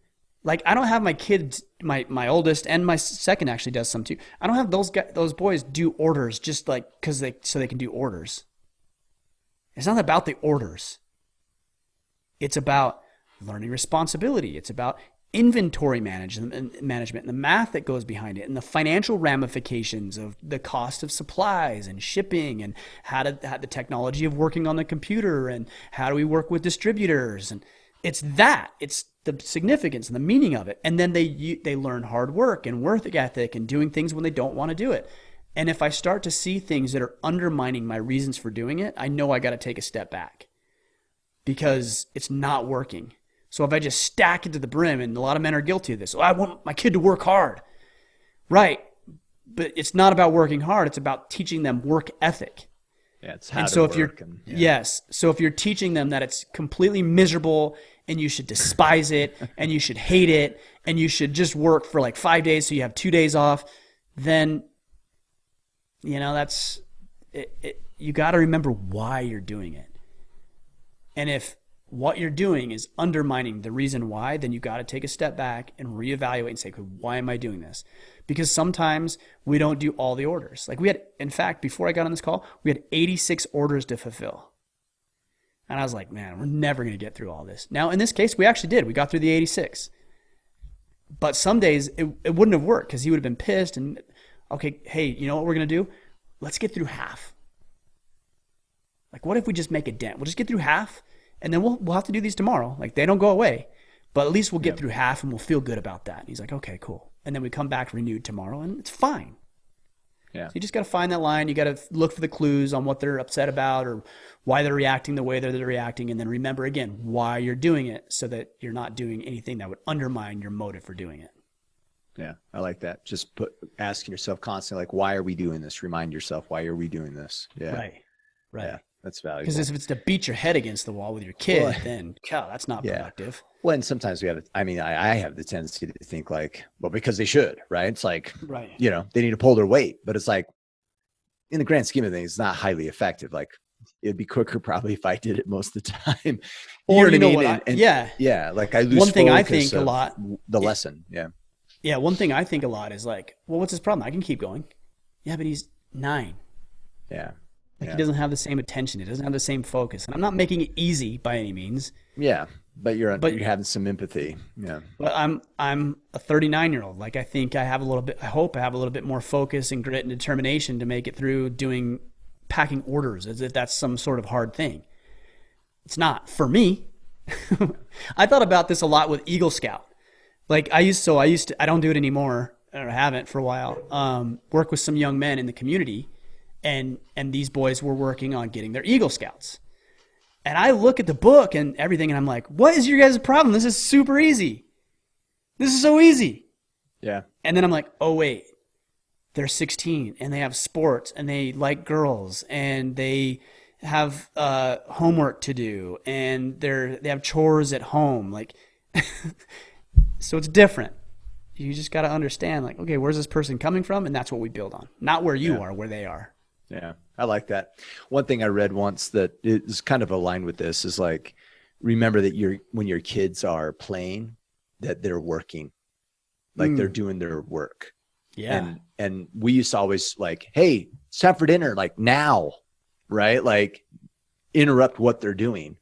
Like I don't have my kids, my oldest and my second actually does some too. I don't have those boys do orders just like so they can do orders. It's not about the orders. It's about learning responsibility. It's about inventory management and the math that goes behind it and the financial ramifications of the cost of supplies and shipping and how the technology of working on the computer and how do we work with distributors. And it's the significance and the meaning of it. And then they learn hard work and work ethic and doing things when they don't want to do it. And if I start to see things that are undermining my reasons for doing it, I know I got to take a step back because it's not working. So if I just stack it to the brim, and a lot of men are guilty of this. I want my kid to work hard. Right. But it's not about working hard. It's about teaching them work ethic. Yeah, it's how to work. Yes. So if you're teaching them that it's completely miserable and you should despise it and you should hate it and you should just work for like 5 days so you have 2 days off, then, that's it. You got to remember why you're doing it. And if what you're doing is undermining the reason why, then you got to take a step back and reevaluate and say, why am I doing this? Because sometimes we don't do all the orders. Like in fact, before I got on this call, we had 86 orders to fulfill. And I was like, man, we're never going to get through all this. Now, in this case, we actually did. We got through the 86. But some days it wouldn't have worked because he would have been pissed. And, okay, hey, you know what we're going to do? Let's get through half. Like, what if we just make a dent? We'll just get through half. And then we'll have to do these tomorrow. Like they don't go away, but at least we'll get through half and we'll feel good about that. And he's like, okay, cool. And then we come back renewed tomorrow and it's fine. Yeah. So you just got to find that line. You got to look for the clues on what they're upset about or why they're reacting the way that they're reacting. And then remember again, why you're doing it so that you're not doing anything that would undermine your motive for doing it. Yeah. I like that. Just asking yourself constantly, like, why are we doing this? Remind yourself, why are we doing this? Yeah. Right. Yeah. That's valuable. Because if it's to beat your head against the wall with your kid, then that's not productive. Well, and sometimes I have the tendency to think like, well, because they should, right? It's like, right. They need to pull their weight, but it's like, in the grand scheme of things, it's not highly effective. Like it'd be quicker probably if I did it most of the time. Or you know what I mean? Yeah. Yeah. Like I lose one thing I think a lot. The lesson. Yeah. Yeah, one thing I think a lot is like, well, what's his problem? I can keep going. Yeah, but he's 9. Yeah. Like he Yeah. doesn't have the same attention. He doesn't have the same focus. And I'm not making it easy by any means, Yeah. But but you're having some empathy. Yeah. I'm a 39-year-old. Like I think I have a little bit. I hope I have a little bit more focus and grit and determination to make it through doing packing orders, as if that's some sort of hard thing. It's not for me. I thought about this a lot with Eagle Scout. Like I used to, I don't do it anymore, or haven't for a while. Work with some young men in the community, and these boys were working on getting their Eagle Scouts. And I look at the book and everything, and I'm like, what is your guys' problem? This is super easy. This is so easy. Yeah. And then I'm like, oh wait, they're 16 and they have sports and they like girls and they have homework to do and they have chores at home. Like, so it's different. You just got to understand, like, okay, where's this person coming from? And that's what we build on. Not where you are, where they are. Yeah, I like that. One thing I read once that is kind of aligned with this is like, remember that when your kids are playing, that they're working, like they're doing their work. Yeah. And we used to always like, hey, it's time for dinner, like now, right? Like interrupt what they're doing.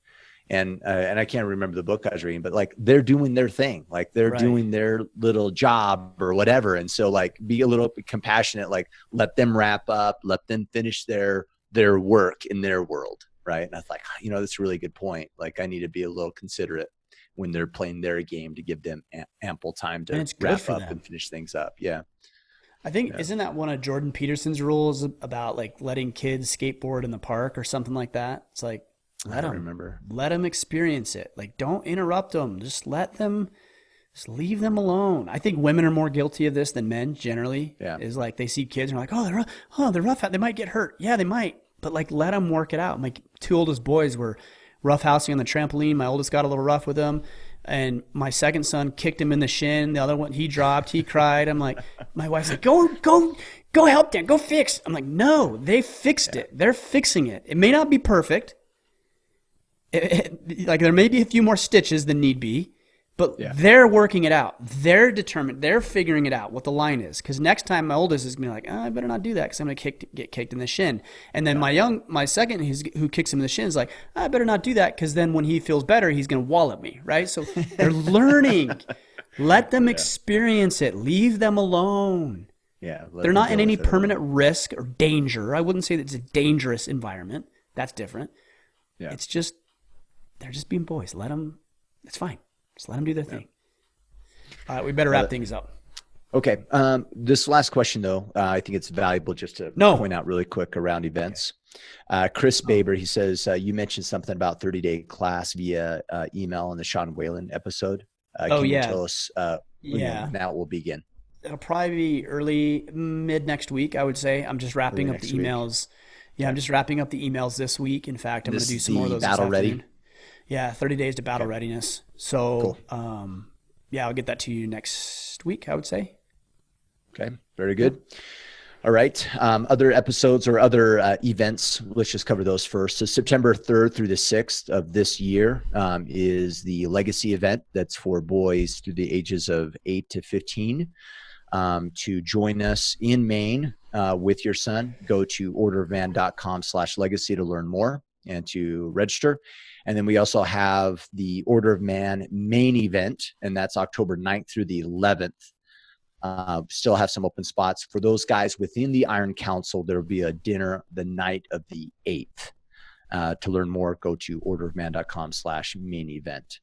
And I can't remember the book I was reading, but like they're doing their thing, like they're doing their little job or whatever. And so like be a little bit compassionate, like let them wrap up, let them finish their work in their world. Right. And I was like, that's a really good point. Like I need to be a little considerate when they're playing their game to give them ample time to wrap up and finish things up. Yeah. I think, isn't that one of Jordan Peterson's rules about like letting kids skateboard in the park or something like that? It's like, let them experience it. Like, don't interrupt them. Just leave them alone. I think women are more guilty of this than men generally. Yeah. Is like they see kids and are like, they're rough. They might get hurt. Yeah, they might. But like, let them work it out. My 2 oldest boys were roughhousing on the trampoline. My oldest got a little rough with him. And my second son kicked him in the shin. The other one, he dropped. He cried. I'm like, my wife's like, go help them. Go fix. I'm like, no, they fixed it. They're fixing it. It may not be perfect. Like there may be a few more stitches than need be, but they're working it out. They're determined. They're figuring it out what the line is. Because next time my oldest is going to be like, I better not do that because I'm going to get kicked in the shin. And then my second who kicks him in the shin is like, I better not do that because then when he feels better, he's going to wallop me, right? So they're learning. Let them experience it. Leave them alone. Yeah, they're not in any permanent risk or danger. I wouldn't say that it's a dangerous environment. That's different. Yeah. It's just, they're just being boys. Let them, it's fine. Just let them do their thing. All right, we better wrap things up. Okay. This last question, though, I think it's valuable just to point out really quick around events. Chris Baber, he says, you mentioned something about 30-day class via email in the Sean Whalen episode. Can you tell us when that will begin? It'll probably be mid next week, I would say. I'm just wrapping up the emails. Yeah, I'm just wrapping up the emails this week. In fact, I'm going to do some more of those battle this ready? afternoon. Yeah, 30 days to battle readiness. So, cool. I'll get that to you next week, I would say. Okay, very good. All right. Other episodes or other events, let's just cover those first. So September 3rd through the 6th of this year is the Legacy event. That's for boys through the ages of 8 to 15. To join us in Maine with your son, go to orderofman.com/legacy to learn more and to register. And then we also have the Order of Man main event, and that's October 9th through the 11th. Still have some open spots for those guys within the Iron Council. There will be a dinner the night of the 8th. To learn more, go to orderofman.com/main event.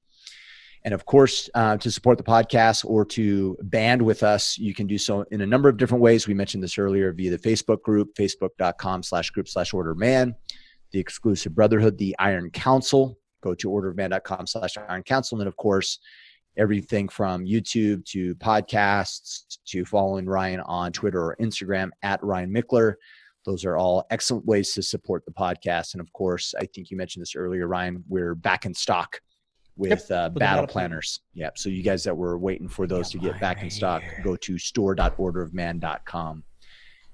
And of course, to support the podcast or to band with us, you can do so in a number of different ways. We mentioned this earlier via the Facebook group, facebook.com/group/orderman, the exclusive brotherhood, the Iron Council. Go to orderofman.com/Iron Council. And then, of course, everything from YouTube to podcasts to following Ryan on Twitter or Instagram at Ryan Mickler. Those are all excellent ways to support the podcast. And of course, I think you mentioned this earlier, Ryan, we're back in stock with battle planners. Yeah. So you guys that were waiting for those to get back in stock, go to store.orderofman.com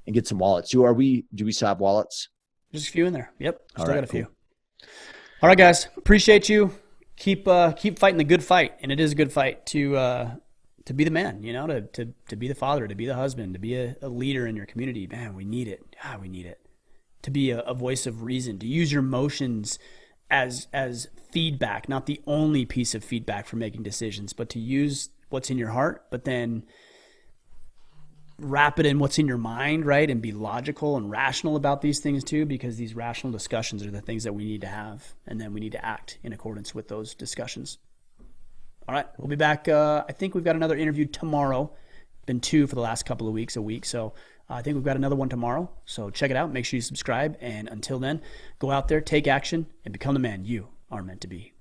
and get some wallets. Do we still have wallets? There's a few in there. Yep. Still got a few. All right, guys. Appreciate you. Keep fighting the good fight. And it is a good fight to to be the man, to be the father, to be the husband, to be a leader in your community. Man, we need it. We need it. To be a voice of reason, to use your emotions as feedback, not the only piece of feedback for making decisions, but to use what's in your heart, but then wrap it in what's in your mind, right? And be logical and rational about these things too, because these rational discussions are the things that we need to have. And then we need to act in accordance with those discussions. All right, we'll be back. I think we've got another interview tomorrow. Been 2 for the last couple of weeks, a week. So I think we've got another one tomorrow. So check it out. Make sure you subscribe. And until then, go out there, take action, and become the man you are meant to be.